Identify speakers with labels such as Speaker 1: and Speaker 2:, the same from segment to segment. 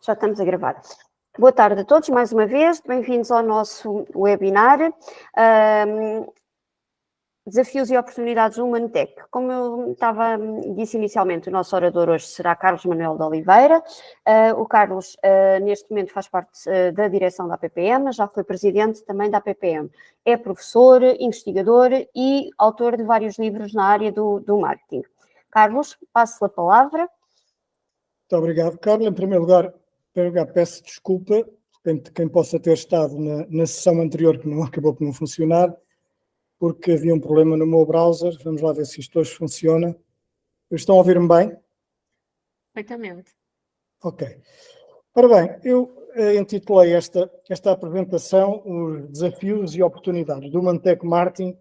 Speaker 1: Já estamos a gravar. Boa tarde a todos, mais uma vez. Bem-vindos ao nosso webinar. Desafios e oportunidades do Humanitec. Como eu disse inicialmente, o nosso orador hoje será Carlos Manuel de Oliveira. O Carlos, neste momento, faz parte da direção da APPM, já foi presidente também da APPM. É professor, investigador e autor de vários livros na área do marketing. Carlos, passo a palavra.
Speaker 2: Muito obrigado, Carla. Em primeiro lugar, peço desculpa quem possa ter estado na sessão anterior que não acabou por não funcionar, porque havia um problema no meu browser. Vamos lá ver se isto hoje funciona. Estão a ouvir-me bem?
Speaker 3: Perfeitamente.
Speaker 2: Ok. Ora bem, eu intitulei esta apresentação os desafios e oportunidades do Humanitec Marketing,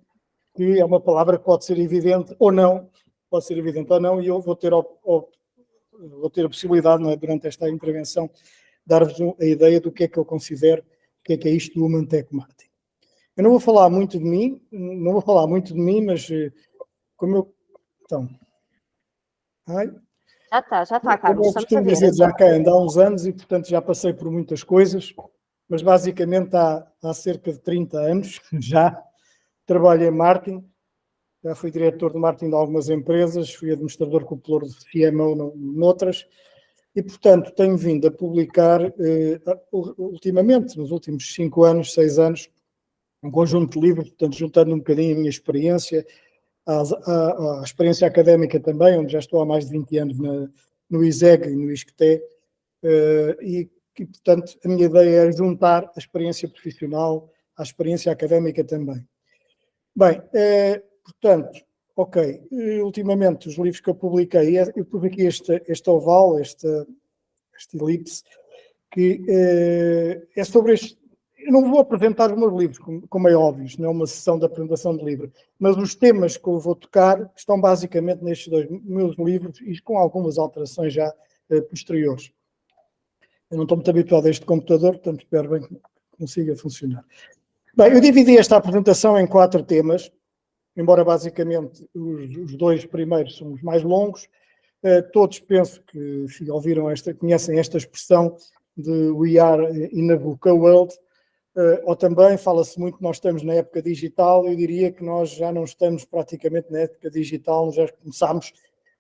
Speaker 2: que é uma palavra que pode ser evidente ou não, e eu vou ter a possibilidade, durante esta intervenção, dar-vos a ideia do que é que eu considero, o que é isto do Humanitec Marketing. Eu não vou falar muito de mim, mas como eu... Então...
Speaker 1: Já está, Carlos.
Speaker 2: Eu costumo dizer, já cá ainda há uns anos e, portanto, já passei por muitas coisas, mas basicamente há cerca de 30 anos já trabalho em marketing. Já fui diretor de marketing de algumas empresas, fui administrador cooperador de CMO noutras, e, portanto, tenho vindo a publicar, ultimamente, nos últimos 5 anos, 6 anos, um conjunto de livros, portanto, juntando um bocadinho a minha experiência, à experiência académica também, onde já estou há mais de 20 anos no ISEG e no ISCTE, e, portanto, a minha ideia é juntar a experiência profissional à experiência académica também. Bem, portanto, ok, ultimamente os livros que eu publiquei, eu pus aqui este oval, este elipse, que é sobre este. Eu não vou apresentar os meus livros, como é óbvio, não é uma sessão de apresentação de livro, mas os temas que eu vou tocar estão basicamente nestes 2 meus livros e com algumas alterações já posteriores. Eu não estou muito habituado a este computador, portanto espero bem que consiga funcionar. Bem, eu dividi esta apresentação em 4 temas, embora basicamente os 2 primeiros são os mais longos. Todos penso que conhecem esta expressão de We Are in a VUCA World, ou também fala-se muito que nós estamos na época digital. Eu diria que nós já não estamos praticamente na época digital, nós já começámos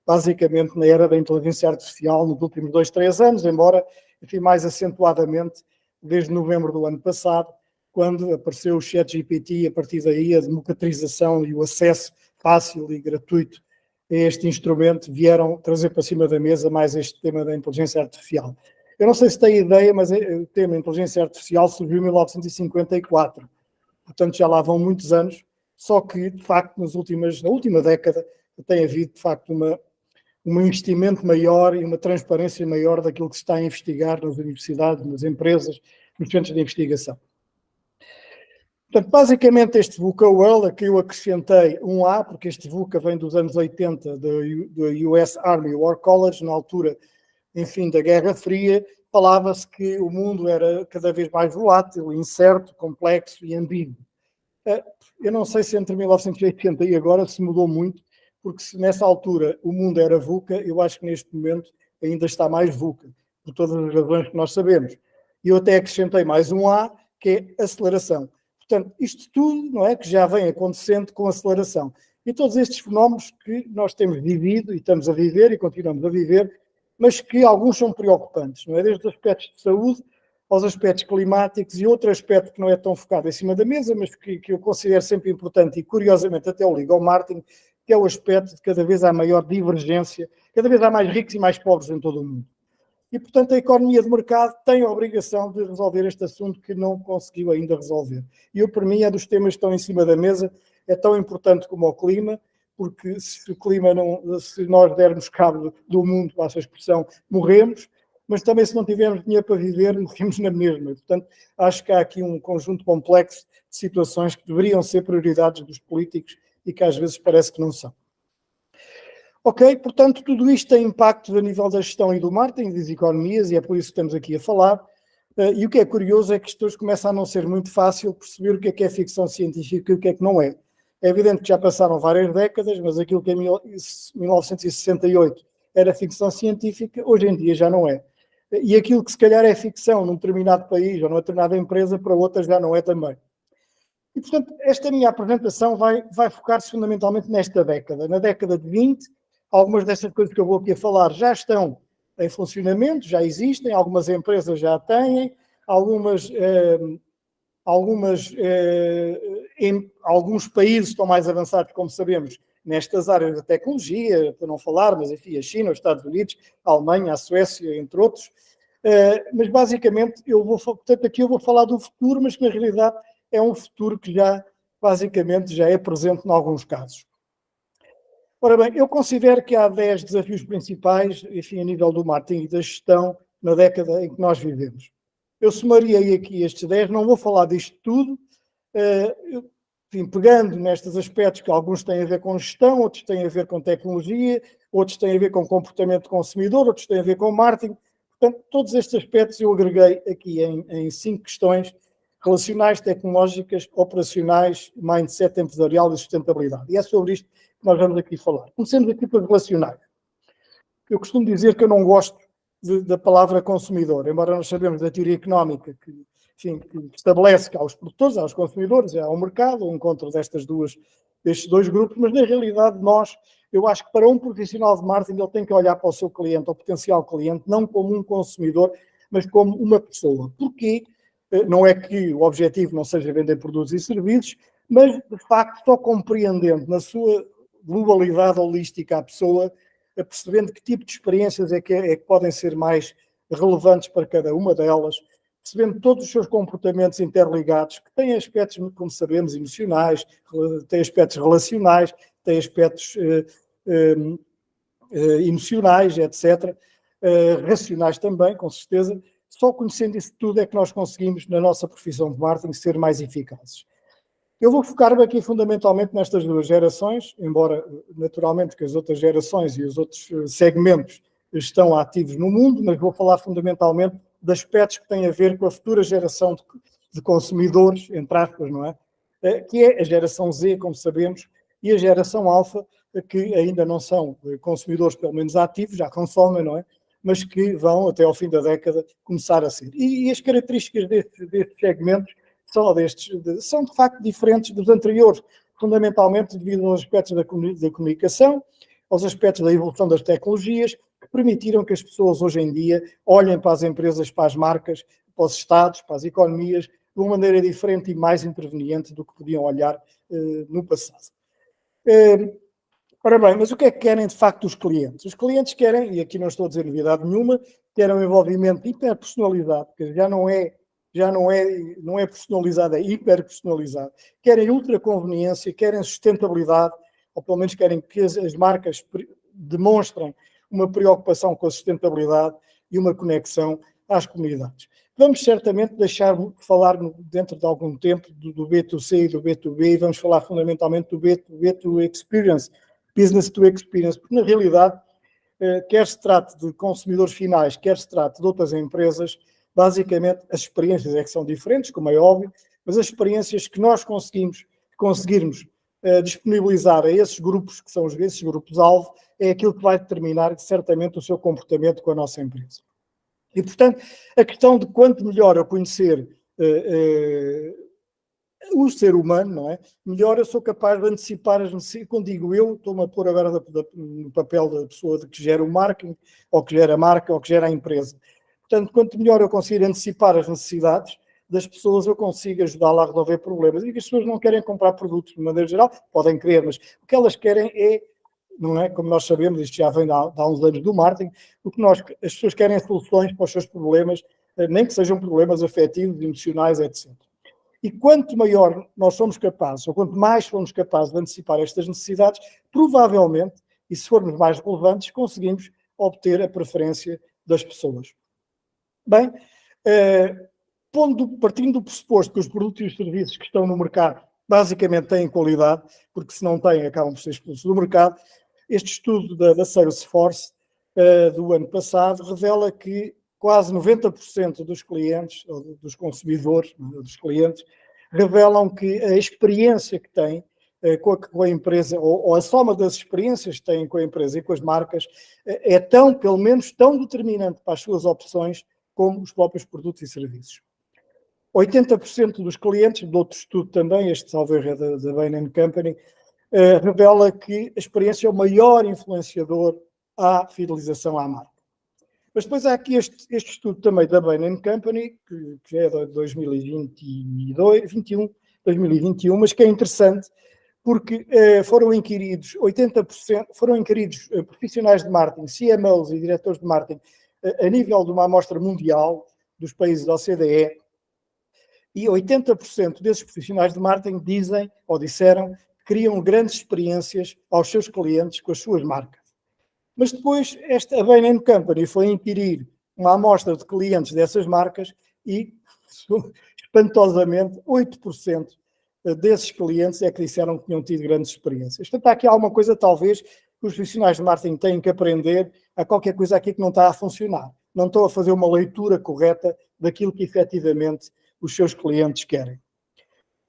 Speaker 2: basicamente na era da inteligência artificial nos últimos 2, 3 anos, embora, enfim, mais acentuadamente desde novembro do ano passado, quando apareceu o ChatGPT. A partir daí a democratização e o acesso fácil e gratuito a este instrumento vieram trazer para cima da mesa mais este tema da inteligência artificial. Eu não sei se tem ideia, mas o tema inteligência artificial surgiu em 1954, portanto já lá vão muitos anos, só que, de facto, na última década tem havido, de facto, um investimento maior e uma transparência maior daquilo que se está a investigar nas universidades, nas empresas, nos centros de investigação. Portanto, basicamente este VUCA World, aqui eu acrescentei um A, porque este VUCA vem dos anos 80 do US Army War College, na altura, enfim, da Guerra Fria. Falava-se que o mundo era cada vez mais volátil, incerto, complexo e ambíguo. Eu não sei se entre 1980 e agora se mudou muito, porque se nessa altura o mundo era VUCA, eu acho que neste momento ainda está mais VUCA, por todas as razões que nós sabemos. E eu até acrescentei mais um A, que é aceleração. Portanto, isto tudo, não é, que já vem acontecendo com aceleração. E todos estes fenómenos que nós temos vivido e estamos a viver e continuamos a viver, mas que alguns são preocupantes, não é? Desde os aspectos de saúde aos aspectos climáticos e outro aspecto que não é tão focado em cima da mesa, mas que eu considero sempre importante e, curiosamente, até o ligo ao marketing, que é o aspecto de cada vez há maior divergência, cada vez há mais ricos e mais pobres em todo o mundo. E, portanto, a economia de mercado tem a obrigação de resolver este assunto que não conseguiu ainda resolver. E eu, para mim, é dos temas que estão em cima da mesa, é tão importante como o clima, porque se nós dermos cabo do mundo, com essa expressão, morremos, mas também se não tivermos dinheiro para viver, morremos na mesma. Portanto, acho que há aqui um conjunto complexo de situações que deveriam ser prioridades dos políticos e que às vezes parece que não são. Ok, portanto, tudo isto tem impacto a nível da gestão e do marketing, das economias, e é por isso que estamos aqui a falar. E o que é curioso é que isto hoje começa a não ser muito fácil perceber o que é ficção científica e o que é que não é. É evidente que já passaram várias décadas, mas aquilo que em 1968 era ficção científica, hoje em dia já não é. e aquilo que se calhar é ficção num determinado país ou numa determinada empresa, para outras já não é também. E, portanto, esta minha apresentação vai focar-se fundamentalmente nesta década. Na década de 20, algumas destas coisas que eu vou aqui a falar já estão em funcionamento, já existem, algumas empresas já têm, alguns países estão mais avançados, como sabemos, nestas áreas da tecnologia, para não falar, mas enfim, a China, os Estados Unidos, a Alemanha, a Suécia, entre outros. Mas basicamente, portanto, aqui eu vou falar do futuro, mas que na realidade é um futuro que basicamente já é presente em alguns casos. Ora bem, eu considero que há 10 desafios principais, enfim, a nível do marketing e da gestão, na década em que nós vivemos. Eu sumariei aqui estes 10, não vou falar disto tudo, enfim, pegando nestes aspectos que alguns têm a ver com gestão, outros têm a ver com tecnologia, outros têm a ver com comportamento do consumidor, outros têm a ver com marketing. Portanto, todos estes aspectos eu agreguei aqui em 5 questões relacionais, tecnológicas, operacionais, mindset empresarial e sustentabilidade. E é sobre isto que nós vamos aqui falar. Comecemos aqui pelas relacionais. Eu costumo dizer que eu não gosto da palavra consumidor, embora nós sabemos da teoria económica que estabelece que há os produtores, há os consumidores, há o mercado, o encontro destes dois grupos, mas na realidade eu acho que para um profissional de marketing ele tem que olhar para o seu cliente, ao potencial cliente, não como um consumidor, mas como uma pessoa. Porquê? Não é que o objetivo não seja vender produtos e serviços, mas de facto só compreendendo na sua globalidade holística a pessoa, percebendo que tipo de experiências é que podem ser mais relevantes para cada uma delas, percebendo todos os seus comportamentos interligados, que têm aspectos, como sabemos, emocionais, têm aspectos relacionais, têm aspectos emocionais, etc., racionais também, com certeza. Só conhecendo isso tudo é que nós conseguimos, na nossa profissão de marketing, ser mais eficazes. Eu vou focar-me aqui fundamentalmente nestas duas gerações, embora naturalmente que as outras gerações e os outros segmentos estão ativos no mundo, mas vou falar fundamentalmente de aspectos que têm a ver com a futura geração de consumidores, entre aspas, não é? Que é a geração Z, como sabemos, e a geração Alfa, que ainda não são consumidores, pelo menos ativos, já consomem, não é? Mas que vão, até ao fim da década, começar a ser. E as características destes segmentos são de facto diferentes dos anteriores, fundamentalmente devido aos aspectos da comunicação, aos aspectos da evolução das tecnologias, que permitiram que as pessoas hoje em dia olhem para as empresas, para as marcas, para os Estados, para as economias, de uma maneira diferente e mais interveniente do que podiam olhar no passado. Ora bem, mas o que é que querem de facto os clientes? Os clientes querem, e aqui não estou a dizer novidade nenhuma, querem um envolvimento hiperpersonalizado, que já não é personalizado, é hiperpersonalizado. Querem ultraconveniência, querem sustentabilidade, ou pelo menos querem que as marcas demonstrem uma preocupação com a sustentabilidade e uma conexão às comunidades. Vamos certamente deixar de falar dentro de algum tempo do B2C e do B2B e vamos falar fundamentalmente do B2 Experience, Business to Experience, porque na realidade, quer se trate de consumidores finais, quer se trate de outras empresas, basicamente as experiências é que são diferentes, como é óbvio, mas as experiências que nós conseguirmos disponibilizar a esses grupos, que são esses grupos-alvo, é aquilo que vai determinar certamente o seu comportamento com a nossa empresa. E, portanto, a questão de quanto melhor eu conhecer o ser humano, não é? Melhor eu sou capaz de antecipar as necessidades. Quando digo eu, estou-me a pôr agora no papel da pessoa que gera o marketing, ou que gera a marca, ou que gera a empresa. Portanto, quanto melhor eu conseguir antecipar as necessidades das pessoas, eu consigo ajudá-las a resolver problemas. E que as pessoas não querem comprar produtos de maneira geral, podem querer, mas o que elas querem é, não é? Como nós sabemos, isto já vem há uns anos do marketing, as pessoas querem soluções para os seus problemas, nem que sejam problemas afetivos, emocionais, etc. E quanto maior nós somos capazes, ou quanto mais somos capazes de antecipar estas necessidades, provavelmente, e se formos mais relevantes, conseguimos obter a preferência das pessoas. Bem, partindo do pressuposto que os produtos e os serviços que estão no mercado basicamente têm qualidade, porque se não têm acabam por ser expulsos do mercado, este estudo da Salesforce do ano passado revela que quase 90% dos clientes, ou dos consumidores, dos clientes, revelam que a experiência que têm com a empresa, ou a soma das experiências que têm com a empresa e com as marcas, é pelo menos tão determinante para as suas opções como os próprios produtos e serviços. 80% dos clientes, de outro estudo também, este salvo erro é da Bain & Company, revela que a experiência é o maior influenciador à fidelização à marca. Mas depois há aqui este estudo também da Bain & Company, que é de 2021, mas que é interessante, porque foram inquiridos 80%, foram inquiridos profissionais de marketing, CMOs e diretores de marketing, a nível de uma amostra mundial dos países da OCDE, e 80% desses profissionais de marketing dizem, ou disseram, que criam grandes experiências aos seus clientes com as suas marcas. Mas depois a Bain & Company foi inquirir uma amostra de clientes dessas marcas e, espantosamente, 8% desses clientes é que disseram que tinham tido grandes experiências. Portanto, há aqui alguma coisa, talvez, que os profissionais de marketing têm que aprender. Há qualquer coisa aqui que não está a funcionar. Não estão a fazer uma leitura correta daquilo que, efetivamente, os seus clientes querem.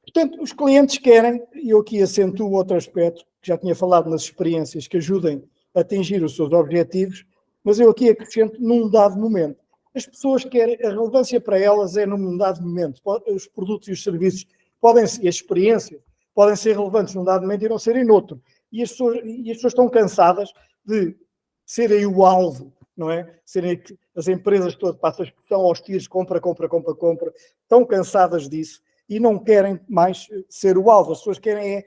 Speaker 2: Portanto, os clientes querem, e eu aqui acentuo outro aspecto, que já tinha falado nas experiências, que ajudem a atingir os seus objetivos, mas eu aqui acrescento num dado momento. As pessoas querem, a relevância para elas é num dado momento. Os produtos e os serviços podem ser, e as experiências podem ser relevantes num dado momento e não serem noutro. E as pessoas estão cansadas de serem o alvo, não é? Serem as empresas todas, passam a expressão aos tiros, compra, estão cansadas disso e não querem mais ser o alvo. As pessoas querem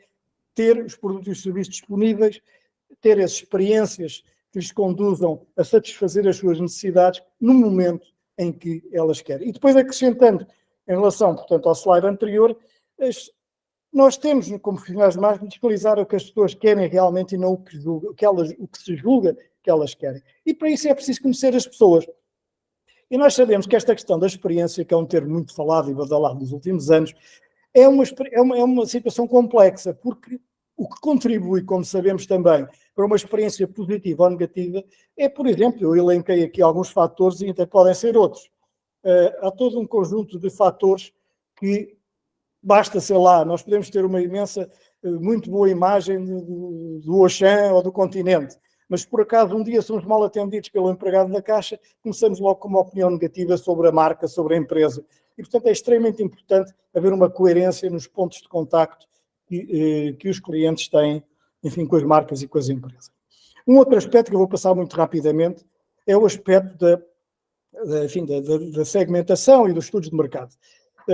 Speaker 2: ter os produtos e os serviços disponíveis, ter as experiências que lhes conduzam a satisfazer as suas necessidades no momento em que elas querem. E depois acrescentando, em relação, portanto, ao slide anterior, nós temos, como profissionais de marketing, fiscalizar o que as pessoas querem realmente e não o que se julga que elas querem. E para isso é preciso conhecer as pessoas. E nós sabemos que esta questão da experiência, que é um termo muito falado e badalado nos últimos anos, é uma situação complexa, porque o que contribui, como sabemos também, para uma experiência positiva ou negativa é, por exemplo, eu elenquei aqui alguns fatores e até podem ser outros. Há todo um conjunto de fatores que basta, sei lá, nós podemos ter uma imensa, muito boa imagem do Auchan ou do continente, mas por acaso um dia somos mal atendidos pelo empregado da caixa, começamos logo com uma opinião negativa sobre a marca, sobre a empresa. E, portanto, é extremamente importante haver uma coerência nos pontos de contacto que os clientes têm, enfim, com as marcas e com as empresas. Um outro aspecto que eu vou passar muito rapidamente é o aspecto da segmentação e dos estudos de mercado.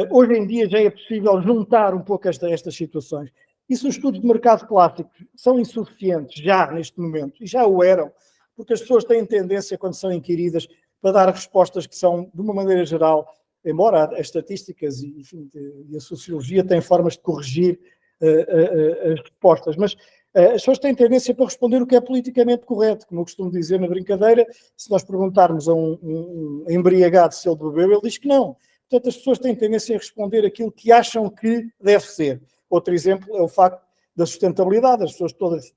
Speaker 2: Hoje em dia já é possível juntar um pouco estas situações. E se os estudos de mercado clássicos são insuficientes já neste momento, e já o eram, porque as pessoas têm tendência, quando são inquiridas, para dar respostas que são, de uma maneira geral, embora as estatísticas e a sociologia têm formas de corrigir as respostas, mas as pessoas têm tendência para responder o que é politicamente correto, como eu costumo dizer na brincadeira. Se nós perguntarmos a um embriagado se ele bebeu, ele diz que não. Portanto, as pessoas têm tendência a responder aquilo que acham que deve ser. Outro exemplo é o facto da sustentabilidade. As pessoas todas,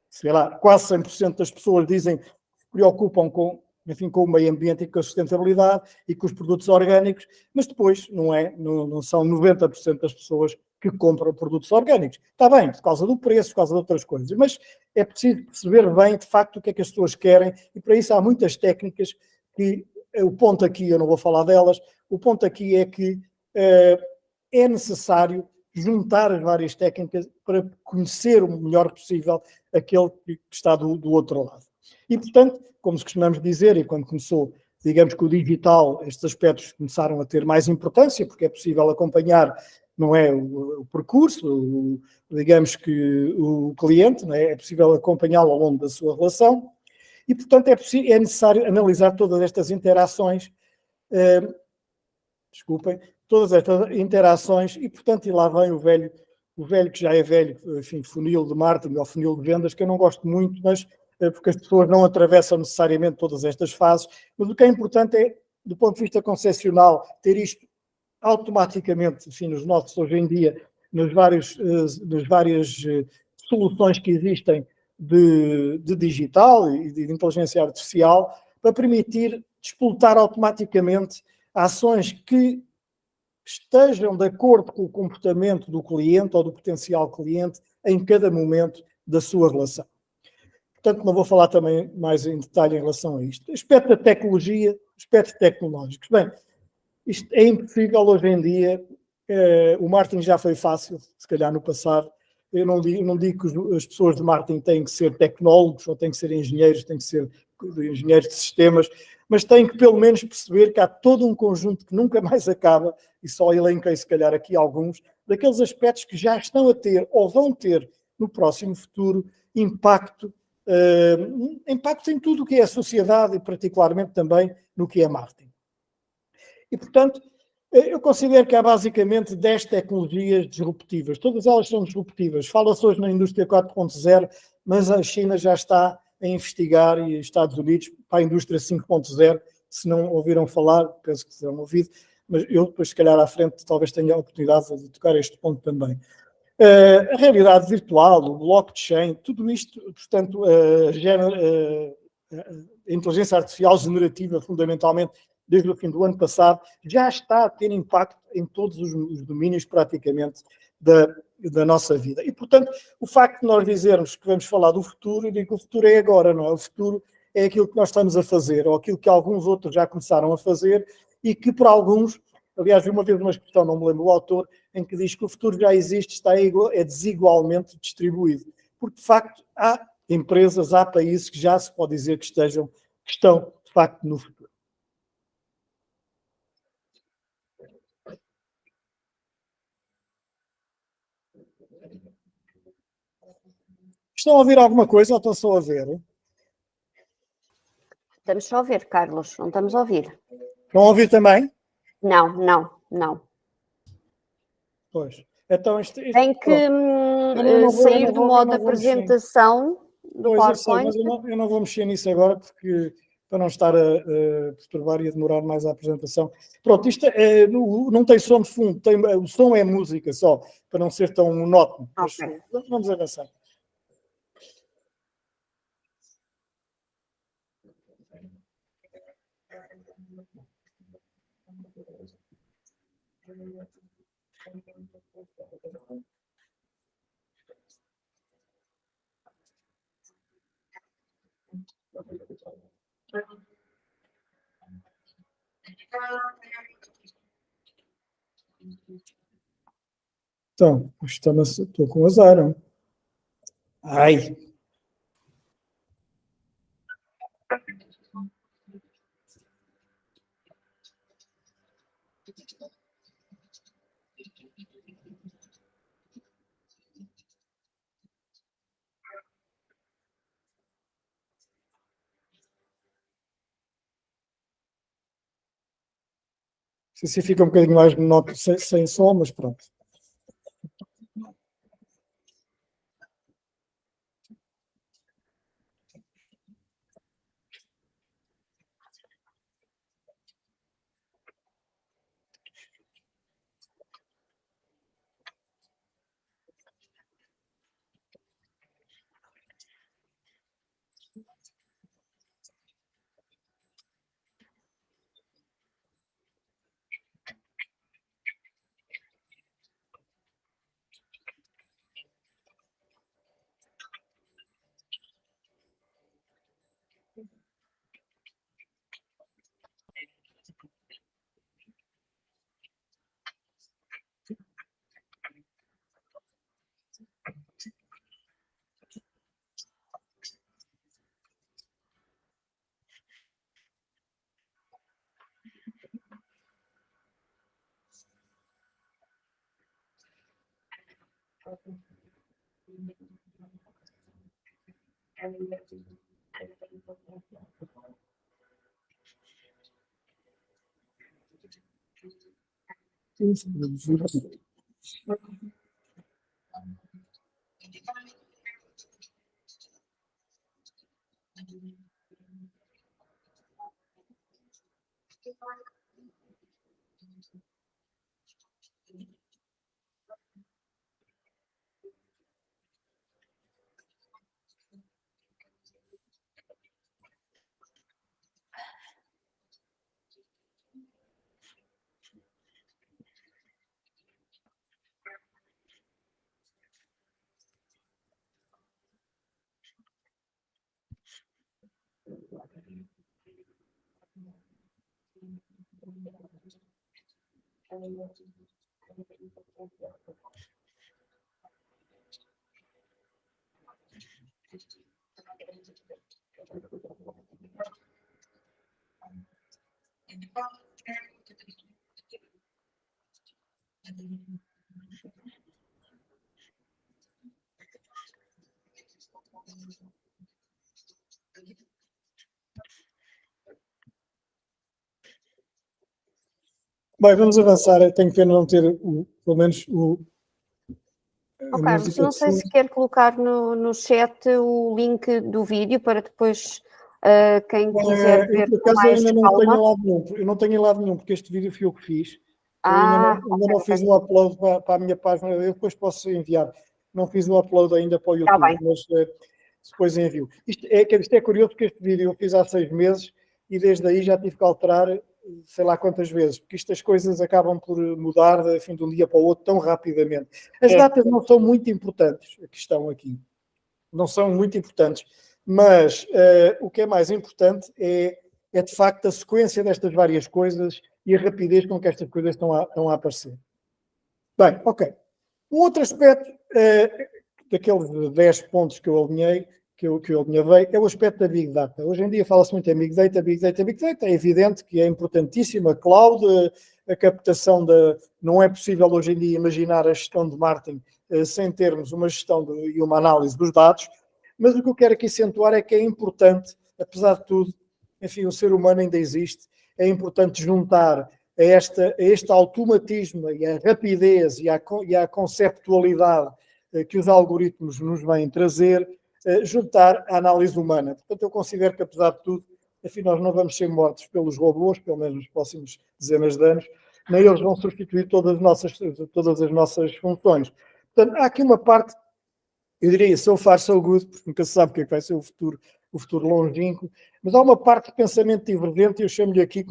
Speaker 2: sei lá, quase 100% das pessoas dizem que se preocupam com o meio ambiente e com a sustentabilidade e com os produtos orgânicos, mas depois não são 90% das pessoas que compram produtos orgânicos. Está bem, por causa do preço, por causa de outras coisas, mas é preciso perceber bem, de facto, o que é que as pessoas querem, e para isso há muitas técnicas que, o ponto aqui, eu não vou falar delas, o ponto aqui é que é necessário juntar as várias técnicas para conhecer o melhor possível aquele que está do outro lado. E, portanto, como costumamos dizer, e quando começou, digamos que o digital, estes aspectos começaram a ter mais importância, porque é possível acompanhar, não é, o percurso, digamos que o cliente, não é possível acompanhá-lo ao longo da sua relação, e, portanto, é necessário analisar todas estas interações, e, portanto, e lá vem o velho que já é velho, enfim, funil de marketing ou funil de vendas, que eu não gosto muito, mas porque as pessoas não atravessam necessariamente todas estas fases, mas o que é importante é, do ponto de vista concepcional, ter isto automaticamente, enfim, nos nossos, hoje em dia, nas várias soluções que existem de digital e de inteligência artificial, para permitir disputar automaticamente ações que estejam de acordo com o comportamento do cliente ou do potencial cliente em cada momento da sua relação. Portanto, não vou falar também mais em detalhe em relação a isto. O aspecto da tecnologia, aspectos tecnológicos. Bem, isto é impossível hoje em dia. O marketing já foi fácil, se calhar no passado. Eu não digo que as pessoas de marketing têm que ser tecnólogos ou têm que ser engenheiros, têm que ser engenheiros de sistemas, mas têm que pelo menos perceber que há todo um conjunto que nunca mais acaba, e só elenquei se calhar aqui alguns, daqueles aspectos que já estão a ter ou vão ter no próximo futuro impacto em tudo o que é a sociedade e particularmente também no que é marketing. E, portanto, eu considero que há basicamente 10 tecnologias disruptivas. Todas elas são disruptivas. Fala-se hoje na indústria 4.0, mas a China já está a investigar e os Estados Unidos para a indústria 5.0. Se não ouviram falar, penso que terão ouvido, mas eu depois, se calhar, à frente, talvez tenha a oportunidade de tocar este ponto também. A realidade virtual, o blockchain, tudo isto, portanto, a inteligência artificial generativa, fundamentalmente, desde o fim do ano passado, já está a ter impacto em todos os domínios, praticamente, da nossa vida. E, portanto, o facto de nós dizermos que vamos falar do futuro, eu digo que o futuro é agora, não é? O futuro é aquilo que nós estamos a fazer, ou aquilo que alguns outros já começaram a fazer, e que, para alguns, aliás, vi uma vez uma expressão, não me lembro o autor, em que diz que o futuro já existe, é desigualmente distribuído. Porque, de facto, há empresas, há países que já se pode dizer que estão, de facto, no futuro. Estão a ouvir alguma coisa ou estão só a ver?
Speaker 1: Estamos só a ouvir, Carlos, não estamos a ouvir.
Speaker 2: Estão a ouvir também?
Speaker 1: Não.
Speaker 2: Pois. Então,
Speaker 1: Tem que sair do modo apresentação do
Speaker 2: pois, eu sei,
Speaker 1: PowerPoint.
Speaker 2: mas eu não vou mexer nisso agora, porque para não estar a perturbar e a demorar mais a apresentação. Pronto, isto não tem som de fundo, o som é música só, para não ser tão monótono.
Speaker 1: Okay.
Speaker 2: Mas vamos avançar. Então, estou com azar. Não? Ai! Se fica um bocadinho mais monótono sem som, mas pronto. Bem, vamos avançar. Eu tenho pena não ter, pelo menos,
Speaker 1: Oh, Carlos, não sei se quer colocar no chat o link do vídeo para depois quem quiser ver
Speaker 2: por
Speaker 1: com
Speaker 2: acaso, eu
Speaker 1: mais
Speaker 2: ainda não
Speaker 1: calma.
Speaker 2: tenho em lado nenhum. Eu não tenho em lado nenhum, porque este vídeo fui eu que fiz. Eu ainda não fiz o upload para a minha página. Eu depois posso enviar. Não fiz o upload ainda para o
Speaker 1: Tá
Speaker 2: YouTube,
Speaker 1: bem.
Speaker 2: mas depois envio. Isto é curioso, porque este vídeo eu fiz há 6 meses e desde aí já tive que alterar sei lá quantas vezes, porque estas coisas acabam por mudar de um dia para o outro tão rapidamente. As datas não são muito importantes, a questão aqui. Não são muito importantes, mas o que é mais importante é de facto a sequência destas várias coisas e a rapidez com que estas coisas estão a aparecer. Bem, ok. Um outro aspecto daqueles 10 pontos que eu alinhei, que eu alinhavei, é o aspecto da Big Data. Hoje em dia fala-se muito em Big Data, Big Data, Big Data. É evidente que é importantíssima. A cloud, a captação não é possível hoje em dia imaginar a gestão de marketing sem termos uma gestão e uma análise dos dados. Mas o que eu quero aqui acentuar é que é importante, apesar de tudo, enfim, o ser humano ainda existe, é importante juntar a este automatismo e a rapidez e a conceptualidade que os algoritmos nos vêm trazer, juntar a análise humana. Portanto, eu considero que, apesar de tudo, enfim, nós não vamos ser mortos pelos robôs, pelo menos nos próximos dezenas de anos, nem eles vão substituir todas as nossas funções. Portanto, há aqui uma parte, eu diria, so far so good, porque nunca se sabe o que é que vai ser o futuro longínquo, mas há uma parte de pensamento divergente, e eu chamo-lhe aqui,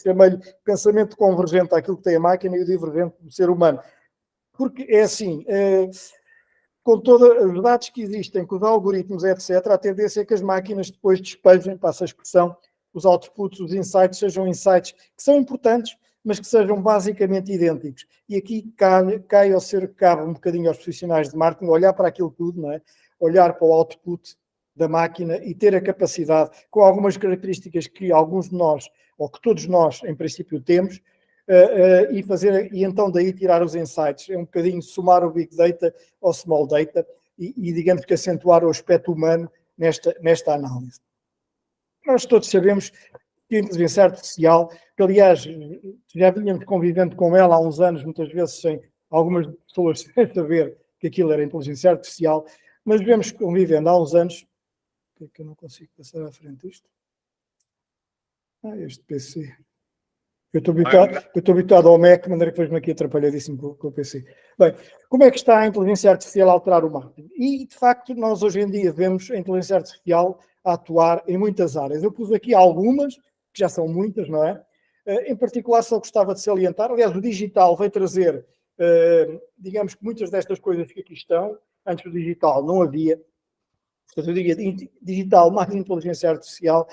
Speaker 2: chamei-lhe pensamento convergente àquilo que tem a máquina e o divergente do ser humano. Porque é assim, com todos os dados que existem, com os algoritmos, etc., a tendência é que as máquinas depois despejem, passa a expressão, os outputs, os insights, sejam insights que são importantes, mas que sejam basicamente idênticos. E aqui cabe um bocadinho aos profissionais de marketing olhar para aquilo tudo, não é? Olhar para o output da máquina e ter a capacidade, com algumas características que alguns de nós, ou que todos nós, em princípio, temos, e então daí tirar os insights. É um bocadinho somar o Big Data ao Small Data e digamos que acentuar o aspecto humano nesta análise. Nós todos sabemos que a inteligência artificial, que aliás já vínhamos convivendo com ela há uns anos, muitas vezes sem algumas pessoas sem saber que aquilo era inteligência artificial, mas vemos convivendo há uns anos. Por que eu não consigo passar à frente isto? Este PC. Eu estou habituado ao Mac, de maneira que depois-me aqui atrapalhadíssimo com o PC. Bem, como é que está a inteligência artificial a alterar o marketing? E, de facto, nós hoje em dia vemos a inteligência artificial a atuar em muitas áreas. Eu pus aqui algumas, que já são muitas, não é? Em particular, só gostava de salientar, aliás, o digital vai trazer, digamos que muitas destas coisas que aqui estão, antes do digital não havia. Portanto, eu diria digital mais inteligência artificial,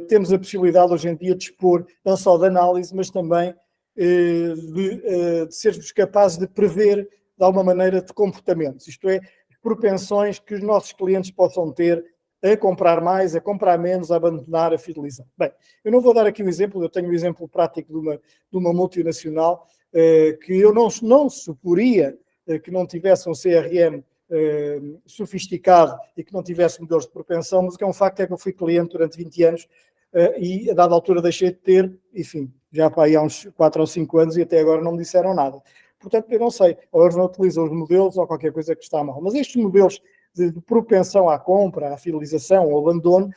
Speaker 2: temos a possibilidade hoje em dia de dispor não só de análise, mas também de sermos capazes de prever de alguma maneira de comportamentos, isto é, propensões que os nossos clientes possam ter a comprar mais, a comprar menos, a abandonar, a fidelizar. Bem, eu não vou dar aqui um exemplo, eu tenho um exemplo prático de uma multinacional que eu não suporia que não tivesse um CRM sofisticado e que não tivesse modelos de propensão, mas o que é um facto é que eu fui cliente durante 20 anos e a dada altura deixei de ter, enfim, já para aí há uns 4 ou 5 anos e até agora não me disseram nada. Portanto, eu não sei, ou eles não utilizam os modelos ou qualquer coisa que está mal. Mas estes modelos de propensão à compra, à fidelização, ao abandono,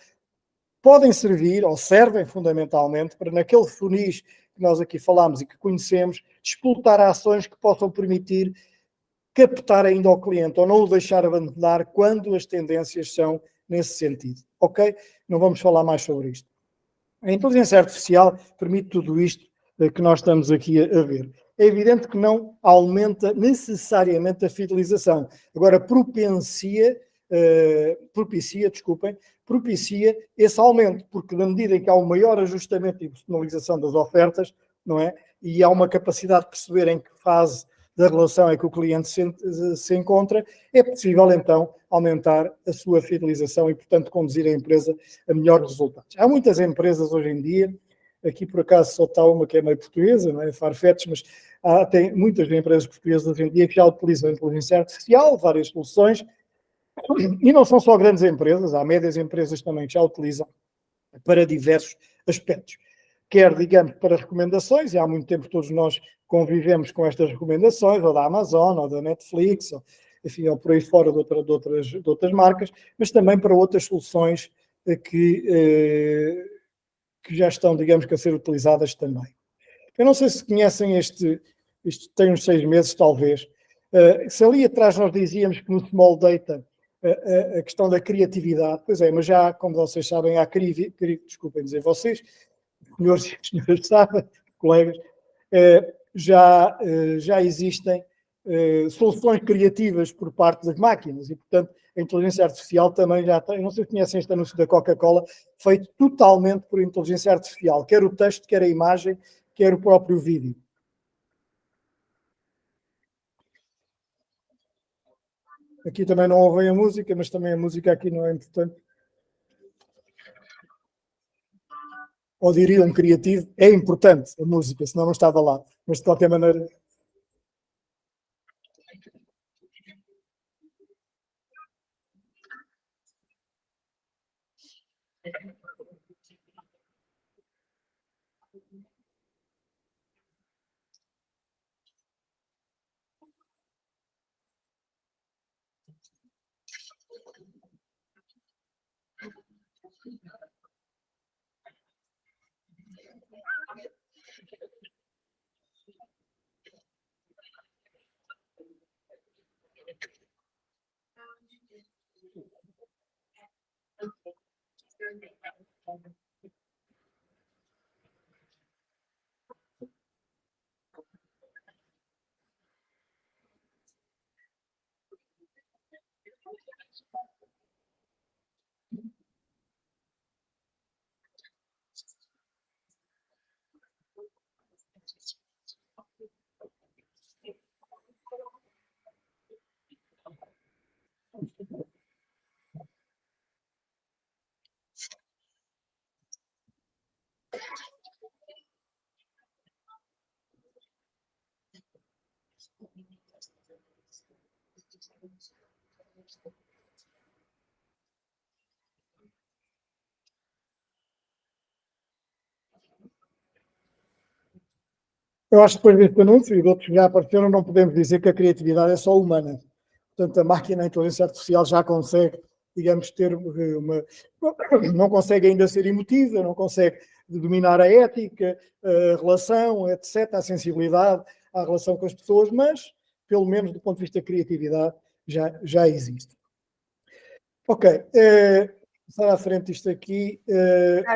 Speaker 2: podem servir ou servem fundamentalmente para naquele funis que nós aqui falámos e que conhecemos, explotar ações que possam permitir captar ainda ao cliente ou não o deixar abandonar quando as tendências são nesse sentido. Ok? Não vamos falar mais sobre isto. A inteligência artificial permite tudo isto que nós estamos aqui a ver. É evidente que não aumenta necessariamente a fidelização. Agora, propicia esse aumento, porque na medida em que há um maior ajustamento e personalização das ofertas, não é? E há uma capacidade de perceber em que fase da relação é que o cliente se encontra, é possível então aumentar a sua fidelização e, portanto, conduzir a empresa a melhores resultados. Há muitas empresas hoje em dia, aqui por acaso só está uma que é meio portuguesa, não é? Farfetch, mas tem muitas empresas portuguesas hoje em dia que já utilizam a inteligência artificial, várias soluções, e não são só grandes empresas, há médias empresas também que já utilizam para diversos aspectos. Quer, digamos, para recomendações, e há muito tempo todos nós convivemos com estas recomendações, ou da Amazon, ou da Netflix, ou, enfim, ou por aí fora de outras marcas, mas também para outras soluções que já estão, digamos, que a ser utilizadas também. Eu não sei se conhecem isto tem uns 6 meses, talvez. Se ali atrás nós dizíamos que no Small Data a questão da criatividade, pois é, mas já, como vocês sabem, desculpem dizer vocês, senhores e senhoras sabem, colegas, já existem soluções criativas por parte das máquinas e, portanto, a inteligência artificial também já tem, não sei se conhecem este anúncio da Coca-Cola, feito totalmente por inteligência artificial, quer o texto, quer a imagem, quer o próprio vídeo. Aqui também não ouvem a música, mas também a música aqui não é importante. Ou diria um criativo, é importante a música, senão não estava lá. Mas de qualquer maneira... Eu acho que depois deste anúncio e de outros que já apareceram, não podemos dizer que a criatividade é só humana. Portanto, a máquina, a inteligência artificial já consegue, digamos, ter uma... Não consegue ainda ser emotiva, não consegue dominar a ética, a relação, etc., a sensibilidade, a relação com as pessoas, mas, pelo menos do ponto de vista da criatividade, já existe. Ok. Passar à frente isto aqui.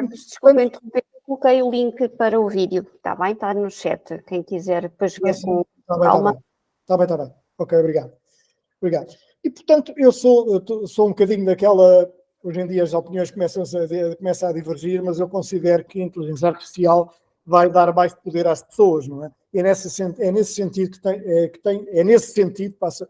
Speaker 1: Desculpa interromper, coloquei o link para o vídeo, está bem? Está no chat, quem quiser depois ver com calma.
Speaker 2: Está bem. Ok, obrigado. E, portanto, eu sou um bocadinho daquela... Hoje em dia as opiniões começam a divergir, mas eu considero que a inteligência artificial vai dar mais poder às pessoas, não é? É nesse sentido passa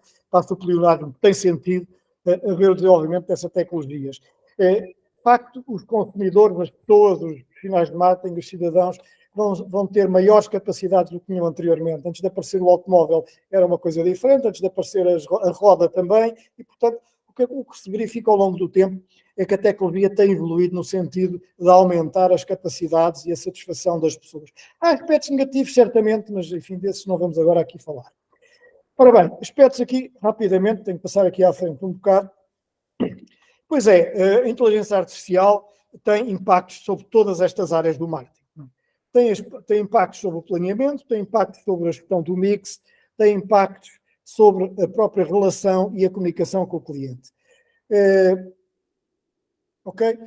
Speaker 2: o pleonasmo, que tem sentido haver o desenvolvimento dessas tecnologias. De facto, os consumidores, as pessoas, os profissionais de marketing, os cidadãos, vão ter maiores capacidades do que tinham anteriormente. Antes de aparecer o automóvel era uma coisa diferente, antes de aparecer a roda também, e, portanto, o que se verifica ao longo do tempo é que a tecnologia tem evoluído no sentido de aumentar as capacidades e a satisfação das pessoas. Há aspectos negativos, certamente, mas, enfim, desses não vamos agora aqui falar. Ora bem, aspectos aqui, rapidamente, tenho que passar aqui à frente um bocado. Pois é, a inteligência artificial tem impactos sobre todas estas áreas do marketing. Tem impactos sobre o planeamento, tem impactos sobre a gestão do mix, tem impactos sobre a própria relação e a comunicação com o cliente. Ok?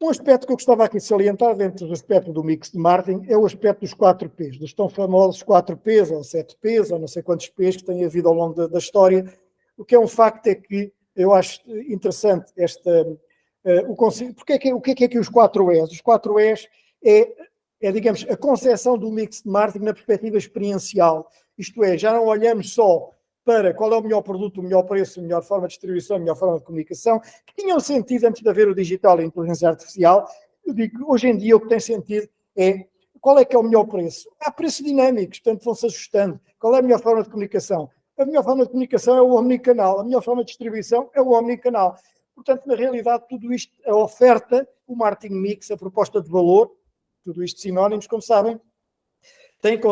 Speaker 2: Um aspecto que eu gostava aqui de salientar dentro do aspecto do mix de marketing é o aspecto dos 4 Ps, dos tão famosos 4 Ps ou 7 Ps, ou não sei quantos Ps que têm havido ao longo da história. O que é um facto é que eu acho interessante o que é que os 4 Es? Os 4 Es é digamos, a concepção do mix de marketing na perspectiva experiencial. Isto é, já não olhamos só para qual é o melhor produto, o melhor preço, a melhor forma de distribuição, a melhor forma de comunicação, que tinham sentido antes de haver o digital e a inteligência artificial. Eu digo que hoje em dia o que tem sentido é qual é que é o melhor preço. Há preços dinâmicos, portanto vão-se ajustando. Qual é a melhor forma de comunicação? A melhor forma de comunicação é o omnicanal, a melhor forma de distribuição é o omnicanal. Portanto, na realidade, tudo isto, a oferta, o marketing mix, a proposta de valor, tudo isto sinónimos, como sabem, têm que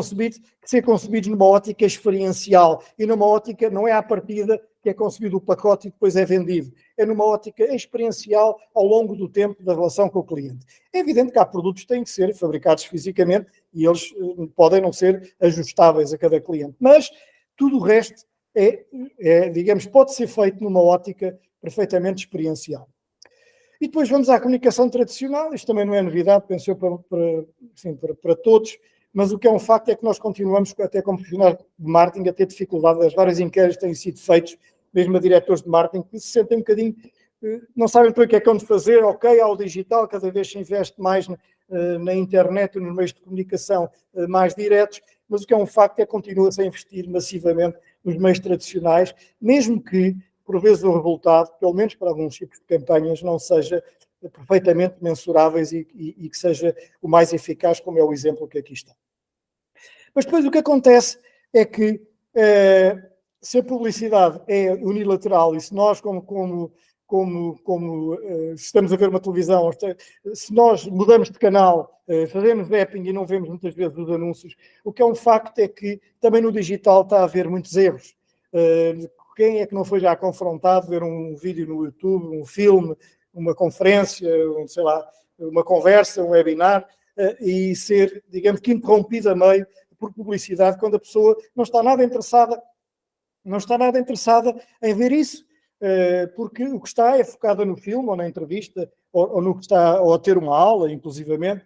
Speaker 2: ser concebidos numa ótica experiencial e numa ótica, não é à partida que é concebido o pacote e depois é vendido. É numa ótica experiencial ao longo do tempo da relação com o cliente. É evidente que há produtos que têm que ser fabricados fisicamente e eles podem não ser ajustáveis a cada cliente, mas tudo o resto digamos, pode ser feito numa ótica perfeitamente experiencial. E depois vamos à comunicação tradicional. Isto também não é novidade, penso eu, para todos, mas o que é um facto é que nós continuamos, até como profissionais de marketing, a ter dificuldade. As várias inquéritos têm sido feitos, mesmo a diretores de marketing, que se sentem um bocadinho, não sabem para o que é que vão fazer. Ok, ao digital, cada vez se investe mais na internet e nos meios de comunicação mais diretos, mas o que é um facto é que continua-se a investir massivamente nos meios tradicionais, mesmo que, por vezes, o resultado, pelo menos para alguns tipos de campanhas, não seja perfeitamente mensuráveis e que seja o mais eficaz, como é o exemplo que aqui está. Mas depois o que acontece é que se a publicidade é unilateral e se nós, como estamos a ver uma televisão, se nós mudamos de canal, fazemos zapping e não vemos muitas vezes os anúncios, o que é um facto é que também no digital está a haver muitos erros. Quem é que não foi já confrontado, ver um vídeo no YouTube, um filme, uma conferência, sei lá, uma conversa, um webinar, e ser, digamos que interrompido a meio por publicidade, quando a pessoa não está nada interessada em ver isso, porque o que está é focada no filme, ou na entrevista, ou no que está, ou a ter uma aula, inclusivamente,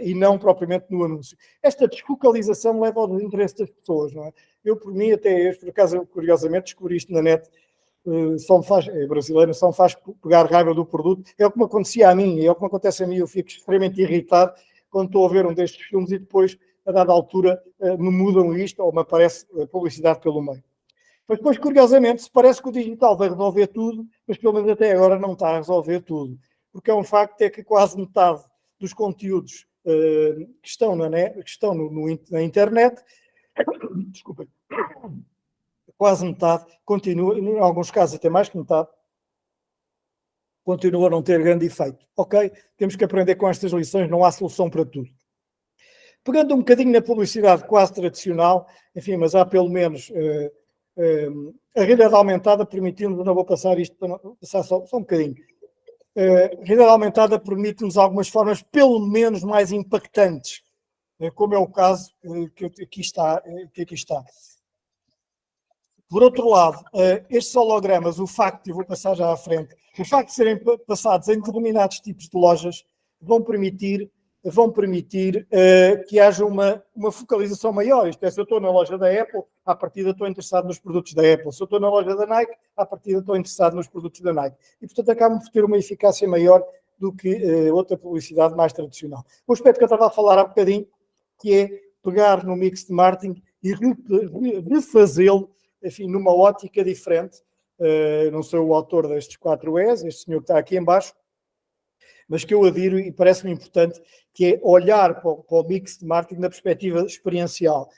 Speaker 2: e não propriamente no anúncio. Esta desfocalização leva ao desinteresse das pessoas, não é? Eu, por mim, até por acaso, curiosamente, descobri isto na net, brasileiro, só me faz pegar raiva do produto. É o que me acontecia a mim, é o que me acontece a mim. Eu fico extremamente irritado quando estou a ver um destes filmes e depois, a dada altura, me mudam isto ou me aparece publicidade pelo meio. Mas depois, curiosamente, parece que o digital vai resolver tudo, mas pelo menos até agora não está a resolver tudo. Porque é um facto é que quase metade dos conteúdos que estão na internet, desculpem, quase metade, continua, em alguns casos até mais que metade, continua a não ter grande efeito. Ok? Temos que aprender com estas lições, não há solução para tudo. Pegando um bocadinho na publicidade quase tradicional, enfim, mas há pelo menos a realidade aumentada permite-nos, não vou passar isto, para não, passar só um bocadinho. A realidade aumentada permite-nos algumas formas pelo menos mais impactantes, como é o caso que aqui está. Por outro lado, estes hologramas, o facto, e vou passar já à frente, o facto de serem passados em determinados tipos de lojas vão permitir que haja uma focalização maior. Isto é, se eu estou na loja da Apple, à partida estou interessado nos produtos da Apple. Se eu estou na loja da Nike, à partida estou interessado nos produtos da Nike. E, portanto, acabam por ter uma eficácia maior do que outra publicidade mais tradicional. O aspecto que eu estava a falar há bocadinho, que é pegar no mix de marketing e refazê-lo, enfim, numa ótica diferente. Não sou o autor destes 4 E's, este senhor que está aqui em baixo, mas que eu adiro e parece-me importante, que é olhar para o mix de marketing na perspectiva experiencial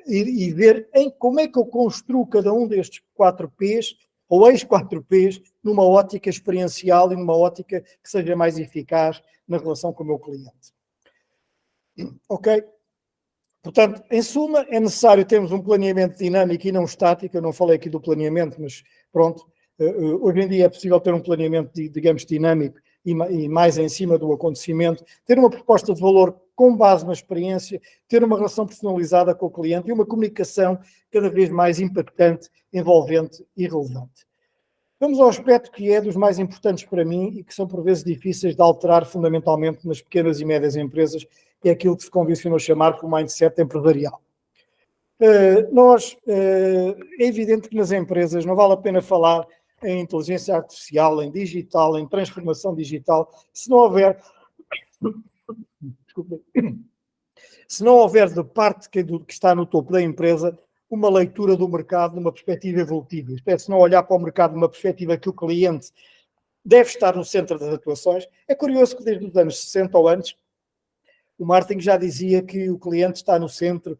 Speaker 2: e ver como é que eu construo cada um destes 4 P's ou ex-4 P's numa ótica experiencial e numa ótica que seja mais eficaz na relação com o meu cliente. Ok? Portanto, em suma, é necessário termos um planeamento dinâmico e não estático. Eu não falei aqui do planeamento, mas pronto, hoje em dia é possível ter um planeamento, digamos, dinâmico e mais em cima do acontecimento, ter uma proposta de valor com base na experiência, ter uma relação personalizada com o cliente e uma comunicação cada vez mais impactante, envolvente e relevante. Vamos ao aspecto que é dos mais importantes para mim e que são por vezes difíceis de alterar fundamentalmente nas pequenas e médias empresas, que é aquilo que se convencionou chamar por mindset empresarial. É evidente que nas empresas não vale a pena falar em inteligência artificial, em digital, em transformação digital, se não houver desculpe, se não houver de parte que está no topo da empresa uma leitura do mercado numa perspectiva evolutiva, isto é, se não olhar para o mercado numa perspectiva que o cliente deve estar no centro das atuações. É curioso que desde os anos 60 ou antes, o marketing já dizia que o cliente está no centro,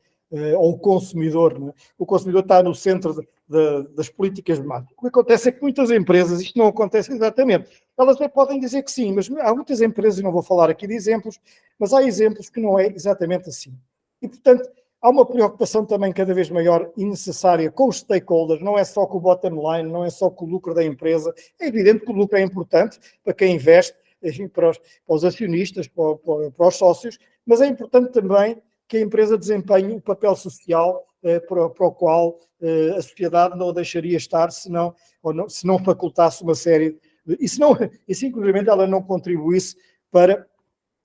Speaker 2: ou o consumidor, não é? O consumidor está no centro das políticas de marketing. O que acontece é que muitas empresas, isto não acontece exatamente. Elas até podem dizer que sim, mas há muitas empresas, e não vou falar aqui de exemplos, mas há exemplos que não é exatamente assim. E, portanto, há uma preocupação também cada vez maior e necessária com os stakeholders, não é só com o bottom line, não é só com o lucro da empresa. É evidente que o lucro é importante para quem investe, enfim, para os acionistas, para os sócios, mas é importante também que a empresa desempenhe o papel social para o qual a sociedade não deixaria estar se não facultasse uma série e se inclusive ela não contribuísse para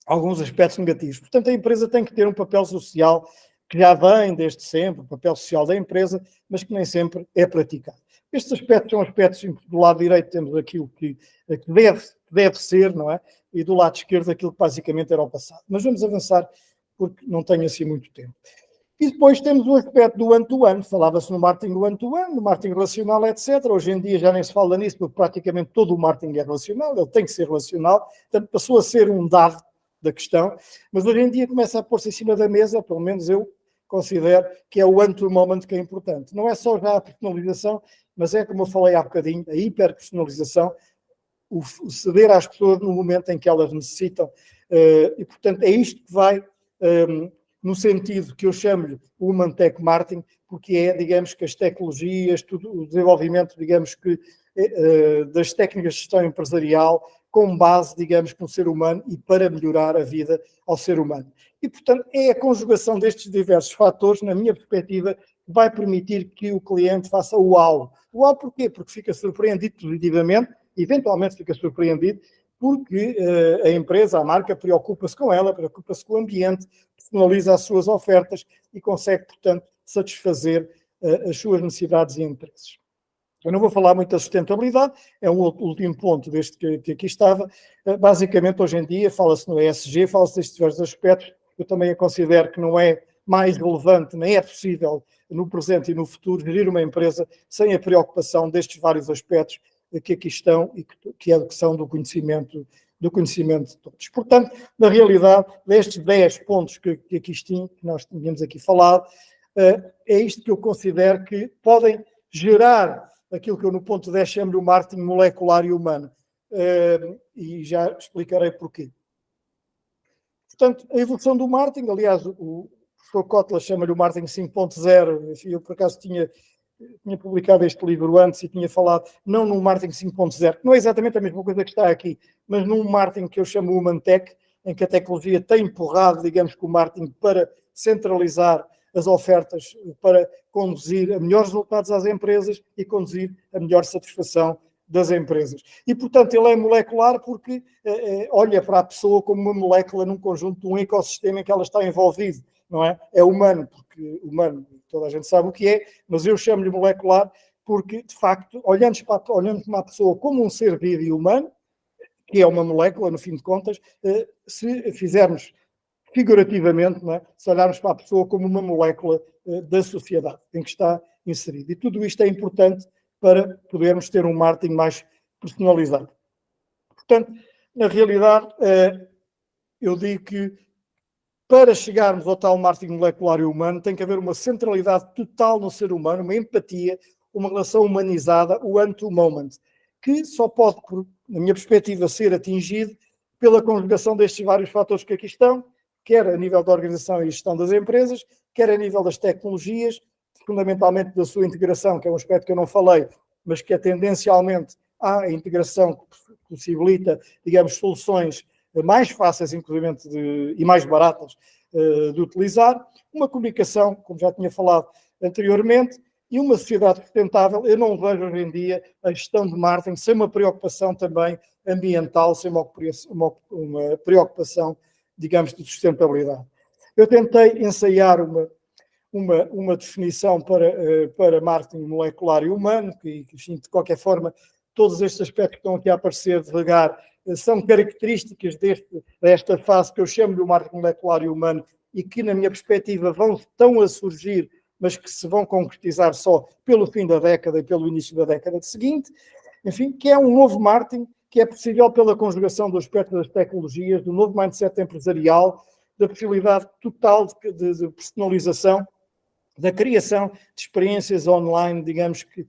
Speaker 2: alguns aspectos negativos. Portanto, a empresa tem que ter um papel social que já vem desde sempre, o papel social da empresa, mas que nem sempre é praticado. Estes aspectos são aspectos, do lado direito temos aqui o que deve ser, não é? E do lado esquerdo aquilo que basicamente era o passado. Mas vamos avançar porque não tenho assim muito tempo. E depois temos o aspecto do one-to-one. Falava-se no marketing do one-to-one, no marketing relacional, etc. Hoje em dia já nem se fala nisso, porque praticamente todo o marketing é relacional, ele tem que ser relacional, portanto passou a ser um dado da questão, mas hoje em dia começa a pôr-se em cima da mesa, pelo menos eu considero que é o one-to-moment que é importante. Não é só já a personalização, mas é, como eu falei há bocadinho, a hiperpersonalização, o ceder às pessoas no momento em que elas necessitam. E, portanto, é isto que vai no sentido que eu chamo-lhe Human Tech Marketing, porque é, digamos, que as tecnologias, tudo, o desenvolvimento, digamos, que das técnicas de gestão empresarial, com base, digamos, no ser humano e para melhorar a vida ao ser humano. E, portanto, é a conjugação destes diversos fatores, na minha perspectiva, que vai permitir que o cliente faça o uau. O uau porquê? Porque fica surpreendido positivamente, eventualmente fica surpreendido, porque a empresa, a marca, preocupa-se com ela, preocupa-se com o ambiente, personaliza as suas ofertas e consegue, portanto, satisfazer as suas necessidades e interesses. Eu não vou falar muito da sustentabilidade, é um último ponto deste que aqui estava. Basicamente, hoje em dia, fala-se no ESG, fala-se destes diversos aspectos. Eu também considero que não é mais relevante, nem é possível, no presente e no futuro, gerir uma empresa sem a preocupação destes vários aspectos que aqui estão e que são do conhecimento de todos. Portanto, na realidade, destes 10 pontos que nós tínhamos aqui falado, é isto que eu considero que podem gerar aquilo que eu no ponto 10 chamo de marketing molecular e humano. E já explicarei porquê. Portanto, a evolução do marketing, aliás, o professor Kotler chama-lhe o marketing 5.0, eu por acaso tinha publicado este livro antes e tinha falado, não num marketing 5.0, que não é exatamente a mesma coisa que está aqui, mas num marketing que eu chamo Human Tech, em que a tecnologia tem empurrado, digamos, com o marketing para centralizar as ofertas, para conduzir a melhores resultados às empresas e conduzir a melhor satisfação das empresas. E, portanto, ele é molecular porque olha para a pessoa como uma molécula num conjunto de um ecossistema em que ela está envolvida, não é? É humano, porque humano, toda a gente sabe o que é, mas eu chamo-lhe molecular porque, de facto, olhando para a pessoa como um ser vivo e humano, que é uma molécula, no fim de contas, se fizermos figurativamente, não é? Se olharmos para a pessoa como uma molécula da sociedade em que está inserida. E tudo isto é importante para podermos ter um marketing mais personalizado. Portanto, na realidade, eu digo que para chegarmos ao tal marketing molecular e humano, tem que haver uma centralidade total no ser humano, uma empatia, uma relação humanizada, o one-to-moment, que só pode, na minha perspectiva, ser atingido pela conjugação destes vários fatores que aqui estão, quer a nível da organização e gestão das empresas, quer a nível das tecnologias, fundamentalmente da sua integração, que é um aspecto que eu não falei, mas que é tendencialmente a integração que possibilita, digamos, soluções mais fáceis, inclusive, e mais baratas de utilizar, uma comunicação, como já tinha falado anteriormente, e uma sociedade sustentável. Eu não vejo hoje em dia a gestão de marketing sem uma preocupação também ambiental, sem uma preocupação, digamos, de sustentabilidade. Eu tentei ensaiar uma definição para marketing molecular e humano, que, enfim, de qualquer forma, todos estes aspectos que estão aqui a aparecer devagar são características desta fase que eu chamo de marketing molecular e humano e que, na minha perspectiva, estão a surgir, mas que se vão concretizar só pelo fim da década e pelo início da década seguinte. Enfim, que é um novo marketing que é possível pela conjugação do aspecto das tecnologias, do novo mindset empresarial, da possibilidade total de personalização, da criação de experiências online, digamos que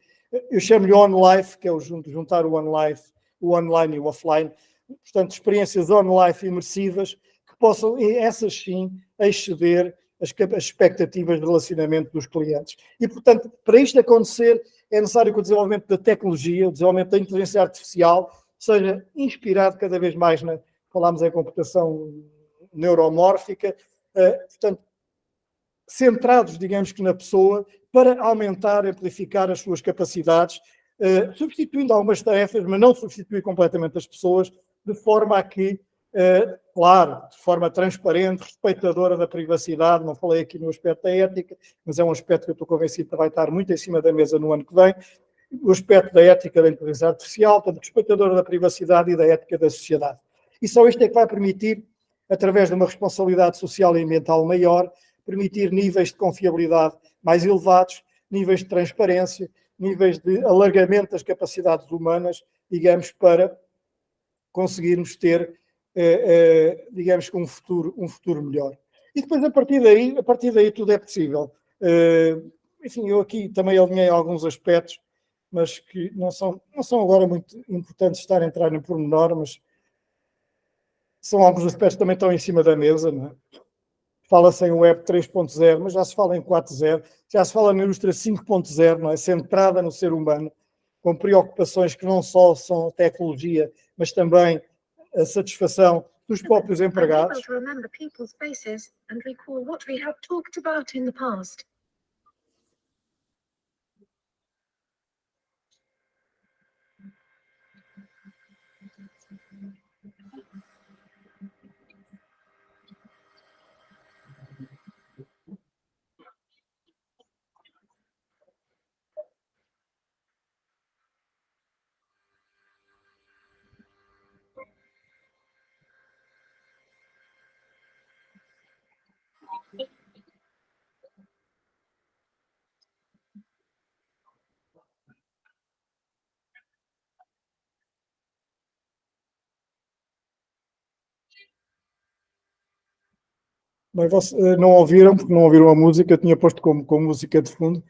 Speaker 2: eu chamo-lhe on-life, que é o juntar o on-life, o online e o offline, portanto, experiências on-life imersivas que possam, essas sim, exceder as expectativas de relacionamento dos clientes. E, portanto, para isto acontecer, é necessário que o desenvolvimento da tecnologia, o desenvolvimento da inteligência artificial, seja inspirado cada vez mais falámos em computação neuromórfica, portanto, centrados, digamos que na pessoa, para aumentar, amplificar as suas capacidades, substituindo algumas tarefas, mas não substituir completamente as pessoas, de forma a que, claro, de forma transparente, respeitadora da privacidade, não falei aqui no aspecto da ética, mas é um aspecto que eu estou convencido que vai estar muito em cima da mesa no ano que vem, o aspecto da ética da inteligência artificial, portanto, respeitadora da privacidade e da ética da sociedade. E só isto é que vai permitir, através de uma responsabilidade social e ambiental maior, permitir níveis de confiabilidade mais elevados, níveis de transparência, níveis de alargamento das capacidades humanas, digamos, para conseguirmos ter, digamos, um futuro melhor. E depois, a partir daí tudo é possível. Enfim, eu aqui também alinhei alguns aspectos, mas que não são agora muito importantes estar a entrar em pormenor, mas são alguns aspectos que também estão em cima da mesa, não é? Fala-se em Web 3.0, mas já se fala em 4.0, já se fala na indústria 5.0, não é? Centrada no ser humano, com preocupações que não só são a tecnologia, mas também a satisfação dos próprios empregados. Bem, vocês não ouviram, porque não ouviram a música, eu tinha posto como música de fundo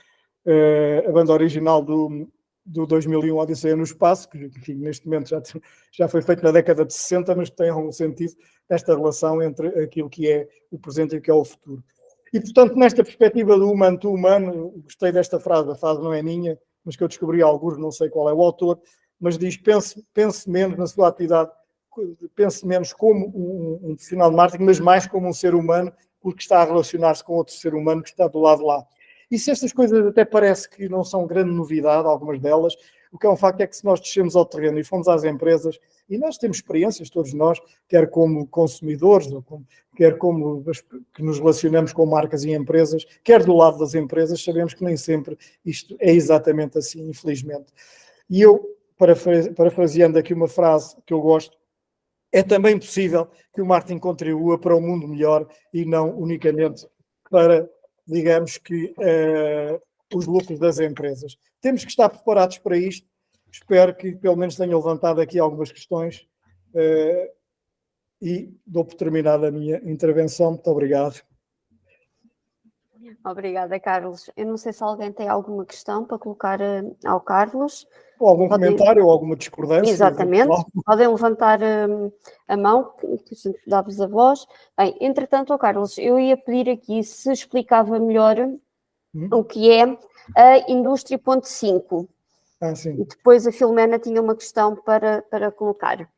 Speaker 2: a banda original do 2001 Odisseia no Espaço, que enfim, neste momento já foi feito na década de 60, mas tem algum sentido esta relação entre aquilo que é o presente e o que é o futuro. E, portanto, nesta perspectiva do humano to humano, gostei desta frase, a frase não é minha, mas que eu descobri alguns, não sei qual é o autor, mas diz, pense menos na sua atividade, pense menos como um profissional de marketing, mas mais como um ser humano, porque está a relacionar-se com outro ser humano que está do lado de lá. E se estas coisas até parece que não são grande novidade, algumas delas, o que é um facto é que se nós descemos ao terreno e fomos às empresas, e nós temos experiências, todos nós, quer como consumidores, quer como que nos relacionamos com marcas e empresas, quer do lado das empresas, sabemos que nem sempre isto é exatamente assim, infelizmente. E eu, parafraseando aqui uma frase que eu gosto, é também possível que o marketing contribua para um mundo melhor e não unicamente para, digamos que, os lucros das empresas. Temos que estar preparados para isto. Espero que pelo menos tenha levantado aqui algumas questões e dou por terminada a minha intervenção. Muito obrigado.
Speaker 1: Obrigada, Carlos. Eu não sei se alguém tem alguma questão para colocar ao Carlos.
Speaker 2: Ou algum comentário ou alguma discordância.
Speaker 1: Exatamente. Podem levantar a mão, que a gente dá-vos a voz. Bem, entretanto, Carlos, eu ia pedir aqui se explicava melhor o que é a Indústria Ponto 5.
Speaker 2: Sim.
Speaker 1: E depois a Filomena tinha uma questão para colocar.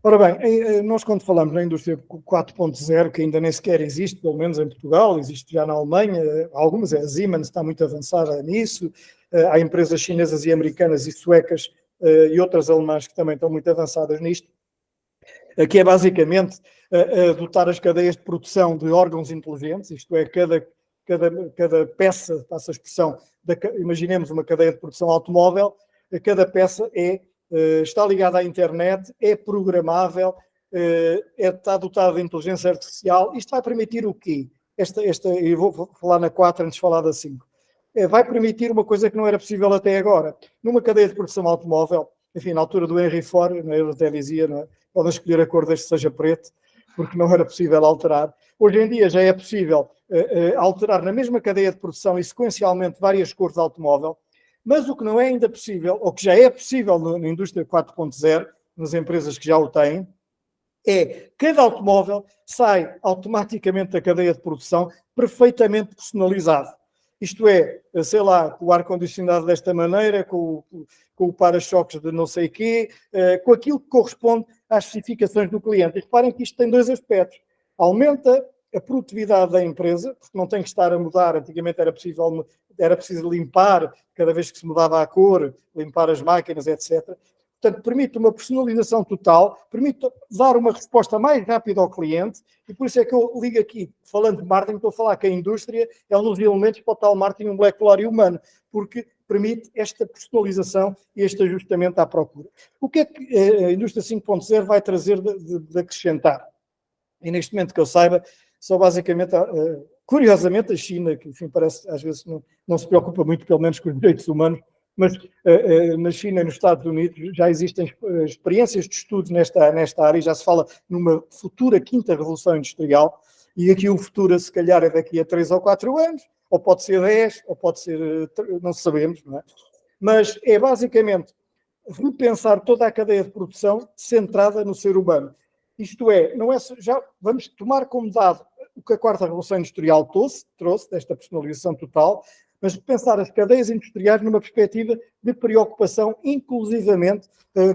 Speaker 2: Ora bem, nós quando falamos na indústria 4.0, que ainda nem sequer existe, pelo menos em Portugal, existe já na Alemanha, algumas, a Siemens está muito avançada nisso, há empresas chinesas e americanas e suecas e outras alemãs que também estão muito avançadas nisto, que é basicamente dotar as cadeias de produção de órgãos inteligentes, isto é, cada peça, passa a expressão, imaginemos uma cadeia de produção automóvel, cada peça é está ligado à internet, é programável, está dotado de inteligência artificial. Isto vai permitir o quê? Eu vou falar na 4 antes de falar da 5. Vai permitir uma coisa que não era possível até agora. Numa cadeia de produção automóvel, enfim, na altura do Henry Ford, eu até dizia, não é? Podem escolher a cor desde que seja preto, porque não era possível alterar. Hoje em dia já é possível alterar na mesma cadeia de produção e sequencialmente várias cores de automóvel, mas o que não é ainda possível, ou que já é possível na indústria 4.0, nas empresas que já o têm, é cada automóvel sai automaticamente da cadeia de produção perfeitamente personalizado. Isto é, sei lá, com o ar-condicionado desta maneira, com o para-choques de não sei quê, com aquilo que corresponde às especificações do cliente. E reparem que isto tem 2 aspectos. Aumenta a produtividade da empresa, porque não tem que estar a mudar. Antigamente era preciso limpar cada vez que se mudava a cor, limpar as máquinas, etc. Portanto, permite uma personalização total, permite dar uma resposta mais rápida ao cliente, e por isso é que eu ligo aqui, falando de marketing, estou a falar que a indústria é um dos elementos para o tal marketing molecular e humano, porque permite esta personalização e este ajustamento à procura. O que é que a indústria 5.0 vai trazer de acrescentar? E neste momento que eu saiba, só basicamente, curiosamente, a China, que enfim, parece às vezes não se preocupa muito, pelo menos com os direitos humanos, mas na China e nos Estados Unidos já existem experiências de estudos nesta área, já se fala numa futura 5ª revolução industrial, e aqui o futuro, se calhar, é daqui a 3 ou 4 anos, ou pode ser 10, ou pode ser, não sabemos, não é? Mas é basicamente repensar toda a cadeia de produção centrada no ser humano. Isto é, não é já vamos tomar como dado o que a 4ª revolução industrial trouxe desta personalização total, mas pensar as cadeias industriais numa perspectiva de preocupação inclusivamente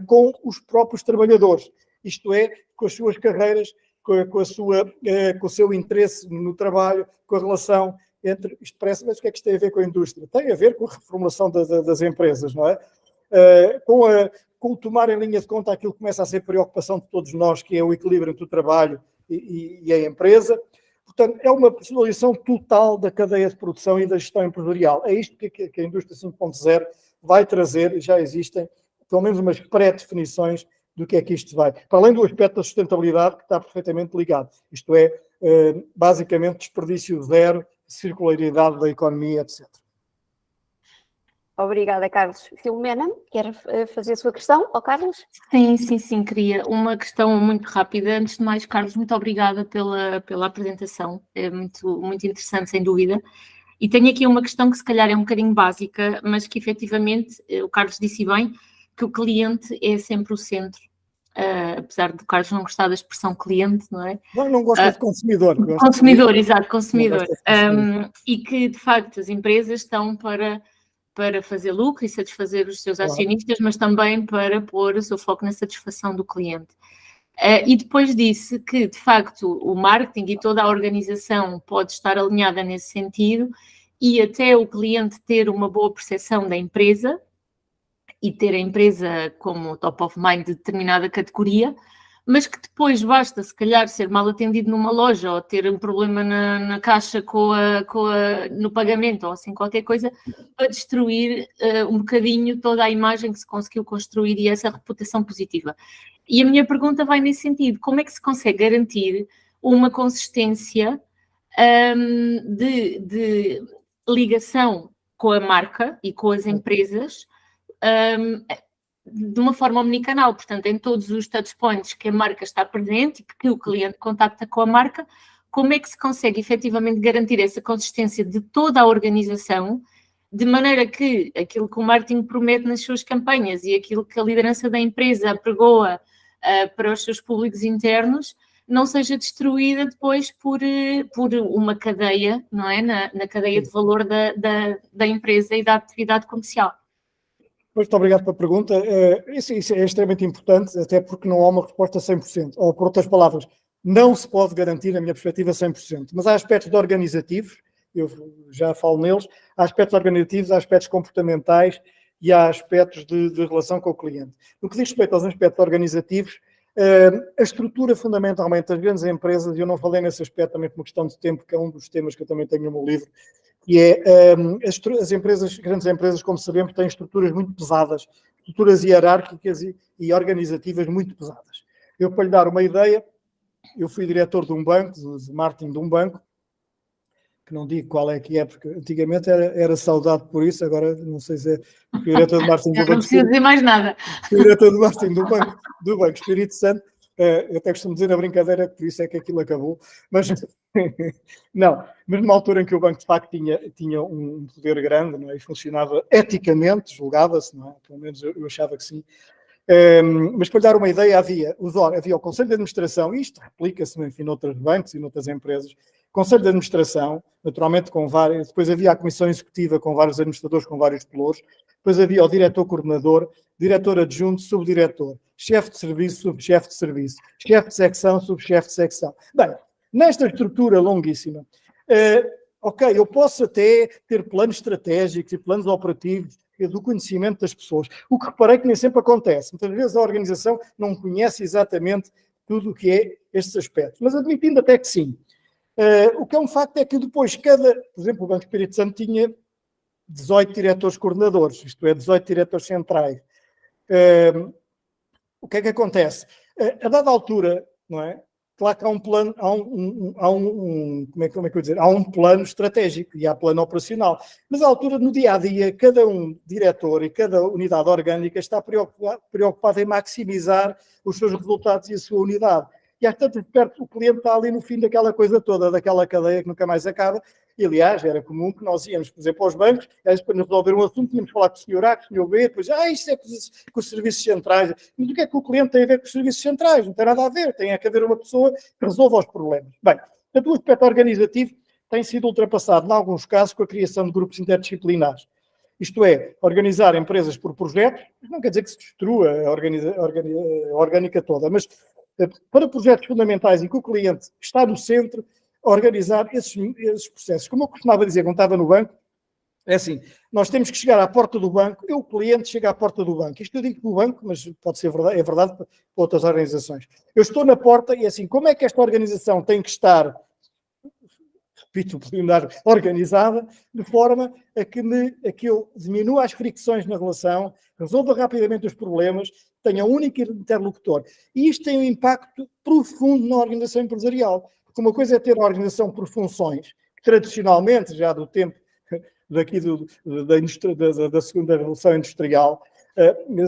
Speaker 2: com os próprios trabalhadores, isto é, com as suas carreiras, com o seu interesse no trabalho, com a relação entre... Isto parece, mas o que é que isto tem a ver com a indústria? Tem a ver com a reformulação das empresas, não é? Com o tomar em linha de conta aquilo que começa a ser preocupação de todos nós, que é o equilíbrio entre o trabalho e a empresa. Portanto, é uma personalização total da cadeia de produção e da gestão empresarial. É isto que a indústria 5.0 vai trazer, e já existem pelo menos umas pré-definições do que é que isto vai. Para além do aspecto da sustentabilidade, que está perfeitamente ligado. Isto é, basicamente, desperdício zero, circularidade da economia, etc.
Speaker 1: Obrigada, Carlos. Filomena, quer fazer a sua questão ao Carlos?
Speaker 3: Sim, queria uma questão muito rápida. Antes de mais, Carlos, muito obrigada pela apresentação, é muito interessante, sem dúvida. E tenho aqui uma questão que se calhar é um bocadinho básica, mas que efetivamente, o Carlos disse bem, que o cliente é sempre o centro, apesar do Carlos não gostar da expressão cliente, não é?
Speaker 2: Não gosto de consumidor.
Speaker 3: Consumidor, exato, consumidor. E que, de facto, as empresas estão para fazer lucro e satisfazer os seus acionistas, mas também para pôr o seu foco na satisfação do cliente. E depois disse que, de facto, o marketing e toda a organização pode estar alinhada nesse sentido e até o cliente ter uma boa percepção da empresa e ter a empresa como top of mind de determinada categoria, mas que depois basta, se calhar, ser mal atendido numa loja ou ter um problema na caixa no pagamento ou assim qualquer coisa, para destruir um bocadinho toda a imagem que se conseguiu construir e essa reputação positiva. E a minha pergunta vai nesse sentido: como é que se consegue garantir uma consistência de ligação com a marca e com as empresas de uma forma omnicanal, portanto, em todos os touchpoints que a marca está presente e que o cliente contacta com a marca, como é que se consegue efetivamente garantir essa consistência de toda a organização, de maneira que aquilo que o marketing promete nas suas campanhas e aquilo que a liderança da empresa apregoa para os seus públicos internos não seja destruída depois por uma cadeia, não é? Na cadeia de valor da empresa e da atividade comercial.
Speaker 2: Muito obrigado pela pergunta. Isso é extremamente importante, até porque não há uma resposta 100%. Ou, por outras palavras, não se pode garantir, na minha perspectiva, 100%. Mas há aspectos organizativos, eu já falo neles, há aspectos organizativos, há aspectos comportamentais e há aspectos de relação com o cliente. No que diz respeito aos aspectos organizativos, a estrutura, fundamentalmente, das grandes empresas, e eu não falei nesse aspecto também por uma questão de tempo, que é um dos temas que eu também tenho no meu livro, que é as grandes empresas, como sabemos, têm estruturas muito pesadas, estruturas hierárquicas e organizativas muito pesadas. Eu, para lhe dar uma ideia, eu fui diretor de um banco, de marketing de um banco, que não digo qual é que é, porque antigamente era saudado por isso, agora não sei se é diretor de marketing do banco.
Speaker 3: Não preciso dizer mais nada.
Speaker 2: Diretor de marketing do Banco Espírito Santo. Eu até costumo dizer na brincadeira que por isso é que aquilo acabou, mas não, mas numa altura em que o banco de facto tinha um poder grande, não é? E funcionava eticamente, julgava-se, não é? Pelo menos eu achava que sim. Mas para lhe dar uma ideia, havia o Conselho de Administração, e isto replica-se, enfim, noutros bancos e noutras empresas, Conselho de Administração, naturalmente com vários, depois havia a Comissão Executiva com vários administradores, com vários pelouros, depois havia o diretor coordenador, diretor adjunto, subdiretor, chefe de serviço, subchefe de serviço, chefe de secção, subchefe de secção. Bem, nesta estrutura longuíssima, ok, eu posso até ter planos estratégicos e planos operativos do conhecimento das pessoas. O que reparei que nem sempre acontece. Muitas vezes a organização não conhece exatamente tudo o que é estes aspectos, mas admitindo até que sim. O que é um facto é que depois por exemplo, o Banco Espírito Santo tinha 18 diretores coordenadores, isto é, 18 diretores centrais. O que é que acontece? A dada altura, não é? Claro que há um plano, como é que eu dizer? Há um plano estratégico e há plano operacional. Mas à altura, no dia-a-dia, cada diretor e cada unidade orgânica está preocupado em maximizar os seus resultados e a sua unidade. E às tantas, perto, o cliente está ali no fim daquela coisa toda, daquela cadeia que nunca mais acaba. E, aliás, era comum que nós íamos, por exemplo, aos bancos, para nos resolver um assunto, tínhamos que falar com o senhor A, com o senhor B, depois, isto é com os serviços centrais. Mas o que é que o cliente tem a ver com os serviços centrais? Não tem nada a ver, tem que haver uma pessoa que resolva os problemas. Bem, portanto, o aspecto organizativo tem sido ultrapassado, em alguns casos, com a criação de grupos interdisciplinares. Isto é, organizar empresas por projetos, não quer dizer que se destrua a orgânica toda, mas para projetos fundamentais em que o cliente está no centro, organizar esses processos. Como eu costumava dizer quando estava no banco, é assim, nós temos que chegar à porta do banco, o cliente chega à porta do banco. Isto eu digo do banco, mas pode ser verdade, é verdade para outras organizações. Eu estou na porta e assim, como é que esta organização tem que estar, repito, organizada, de forma a que eu diminua as fricções na relação, resolva rapidamente os problemas, tenha um único interlocutor. E isto tem um impacto profundo na organização empresarial. Porque uma coisa é ter a organização por funções, que tradicionalmente, já do tempo daqui da segunda revolução industrial,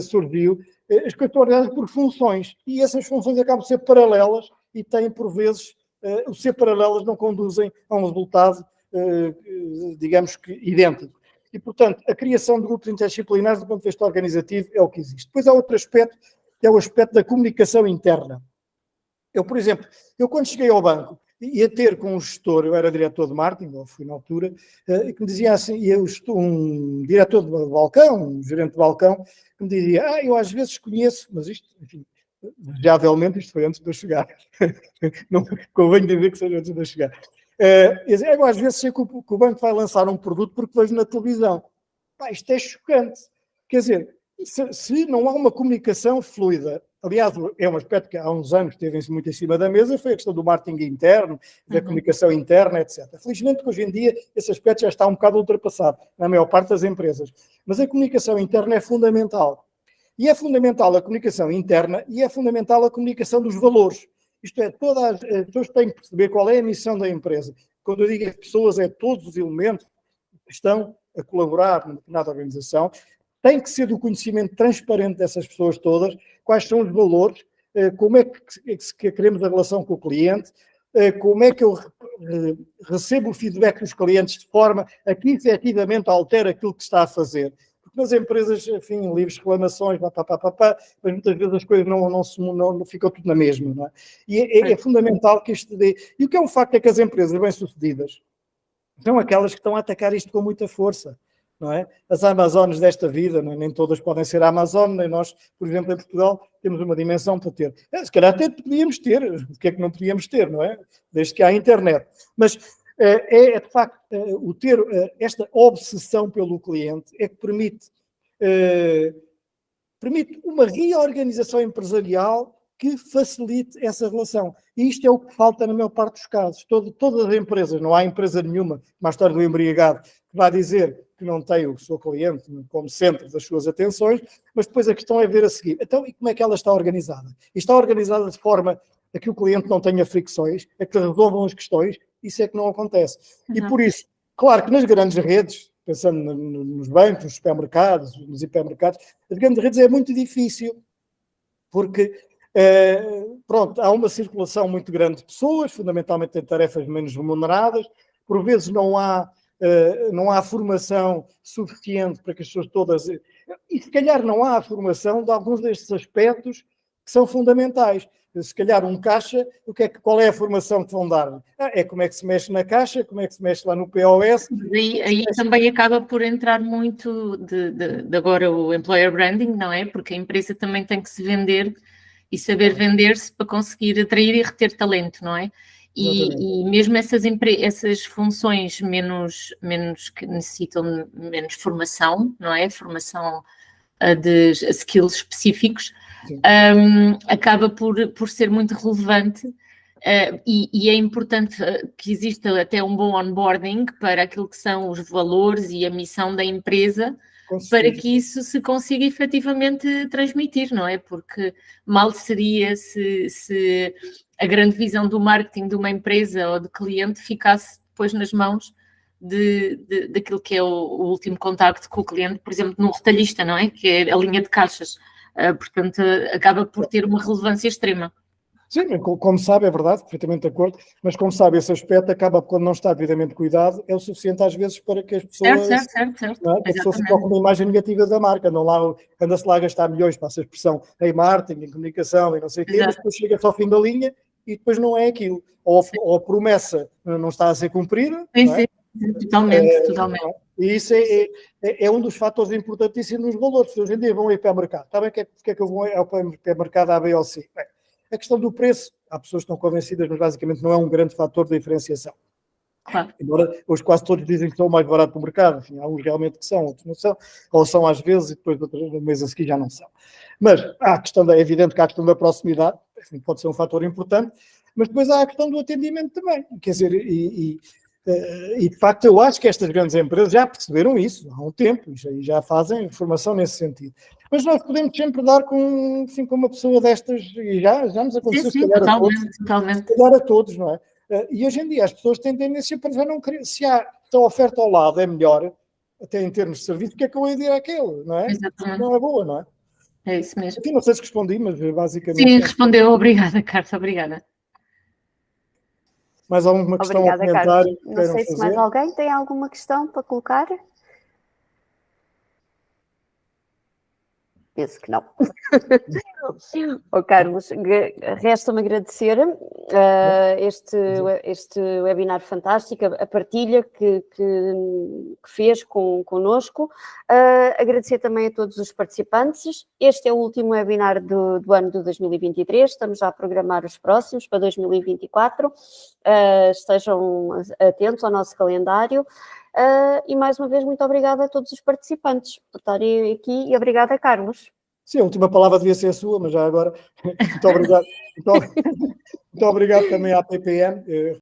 Speaker 2: surgiu, as coisas estão organizadas por funções. E essas funções acabam por ser paralelas e têm, por vezes, o ser paralelas não conduzem a um resultado, digamos que, idêntico. E, portanto, a criação de grupos interdisciplinares, do ponto de vista organizativo, é o que existe. Depois há outro aspecto, que é o aspecto da comunicação interna. Eu, por exemplo, quando cheguei ao banco, ia ter com um gestor, eu era diretor de marketing, ou fui na altura, que me dizia assim, um diretor de balcão, um gerente de balcão, que me dizia, eu às vezes conheço, mas isto, enfim, desejavelmente isto foi antes de eu chegar. Não convém dizer que seja antes de eu chegar. Eu às vezes sei que o banco vai lançar um produto porque vejo na televisão. Isto é chocante. Quer dizer, se não há uma comunicação fluida, aliás, é um aspecto que há uns anos teve muito em cima da mesa, foi a questão do marketing interno, da comunicação interna, etc. Felizmente, hoje em dia, esse aspecto já está um bocado ultrapassado, na maior parte das empresas. Mas a comunicação interna é fundamental. E é fundamental a comunicação interna e é fundamental a comunicação dos valores. Isto é, todas as pessoas têm que perceber qual é a missão da empresa. Quando eu digo as pessoas, é todos os elementos que estão a colaborar numa determinada organização. Tem que ser do conhecimento transparente dessas pessoas todas, quais são os valores, como é que queremos a relação com o cliente, como é que eu recebo o feedback dos clientes de forma a que efetivamente altere aquilo que está a fazer. Porque nas empresas, enfim, livres reclamações, mas muitas vezes as coisas não ficam tudo na mesma. Não é? E é fundamental que isto dê. E o que é um facto é que as empresas bem-sucedidas são aquelas que estão a atacar isto com muita força. Não é? As Amazonas desta vida, nem todas podem ser a Amazon, nem nós, por exemplo, em Portugal, temos uma dimensão para ter. Se calhar até podíamos ter, o que é que não podíamos ter, não é? Desde que há internet. Mas é de facto o ter esta obsessão pelo cliente é que permite uma reorganização empresarial que facilite essa relação. E isto é o que falta na maior parte dos casos. Todas as empresas, não há empresa nenhuma, como a história do embriagado, que vai dizer que não tem o seu cliente como centro das suas atenções, mas depois a questão é ver a seguir. Então, e como é que ela está organizada? E está organizada de forma a que o cliente não tenha fricções, a que resolvam as questões, isso é que não acontece. E por isso, claro que nas grandes redes, pensando nos bancos, nos supermercados, nos hipermercados, as grandes redes é muito difícil, porque pronto, há uma circulação muito grande de pessoas, fundamentalmente em tarefas menos remuneradas, por vezes não há formação suficiente para que as pessoas todas... E se calhar não há a formação de alguns destes aspectos que são fundamentais. Se calhar um caixa, qual é a formação que vão dar? É como é que se mexe na caixa, como é que se mexe lá no POS.
Speaker 3: Aí também acaba por entrar muito de agora o employer branding, não é? Porque a empresa também tem que se vender e saber vender-se para conseguir atrair e reter talento, não é? E mesmo essas funções menos que necessitam menos formação, não é? Formação de skills específicos, acaba por ser muito relevante e é importante que exista até um bom onboarding para aquilo que são os valores e a missão da empresa, para que isso se consiga efetivamente transmitir, não é? Porque mal seria se a grande visão do marketing de uma empresa ou de cliente ficasse depois nas mãos daquilo que é o último contacto com o cliente, por exemplo, num retalhista, não é? Que é a linha de caixas. Portanto, acaba por ter uma relevância extrema.
Speaker 2: Sim, como sabe, é verdade, perfeitamente de acordo, mas como sabe, esse aspecto acaba, quando não está devidamente cuidado, é o suficiente às vezes para que as pessoas...
Speaker 3: Certo.
Speaker 2: Não é? A pessoa se coloca uma imagem negativa da marca, anda-se lá a gastar milhões, para essa expressão, em marketing, em comunicação, e não sei o quê, mas depois chega-se ao fim da linha e depois não é aquilo. Ou a promessa não está a ser cumprida.
Speaker 3: Sim, totalmente.
Speaker 2: E isso é um dos fatores importantíssimos nos valores. Se hoje em dia vão ao hipermercado, está bem que é que eu vou ao hipermercado A, B ou C? Bem, a questão do preço, há pessoas que estão convencidas, mas basicamente não é um grande fator de diferenciação.
Speaker 3: Claro.
Speaker 2: Embora hoje quase todos dizem que são o mais barato do mercado, enfim, há uns realmente que são, outros não são, ou são às vezes e depois no mês a seguir já não são. Mas é evidente que há a questão da proximidade, enfim, pode ser um fator importante, mas depois há a questão do atendimento também. Quer dizer, e de facto eu acho que estas grandes empresas já perceberam isso há um tempo e já fazem formação nesse sentido. Mas nós podemos sempre dar com uma pessoa destas, e já nos aconteceu,
Speaker 3: Sim, totalmente.
Speaker 2: Se calhar a todos, não é? E hoje em dia as pessoas têm tendência para já não querer, se a oferta ao lado é melhor, até em termos de serviço, porque é que eu ia dizer aquele, não é?
Speaker 3: Exatamente.
Speaker 2: Não é boa, não é?
Speaker 3: É isso mesmo.
Speaker 2: Aqui não sei se respondi, mas basicamente...
Speaker 3: Sim, respondeu. Obrigada, Carta, obrigada.
Speaker 2: Mais alguma questão ou comentário?
Speaker 1: Não sei se mais alguém tem alguma questão para colocar. Penso que não. Carlos, resta-me agradecer este webinar fantástico, a partilha que fez connosco. Agradecer também a todos os participantes. Este é o último webinar do ano de 2023. Estamos já a programar os próximos para 2024. Estejam atentos ao nosso calendário. E mais uma vez, muito obrigada a todos os participantes por estarem aqui e obrigada, Carlos.
Speaker 2: Sim, a última palavra devia ser a sua, mas já agora, muito obrigado. Muito obrigado também à PPM.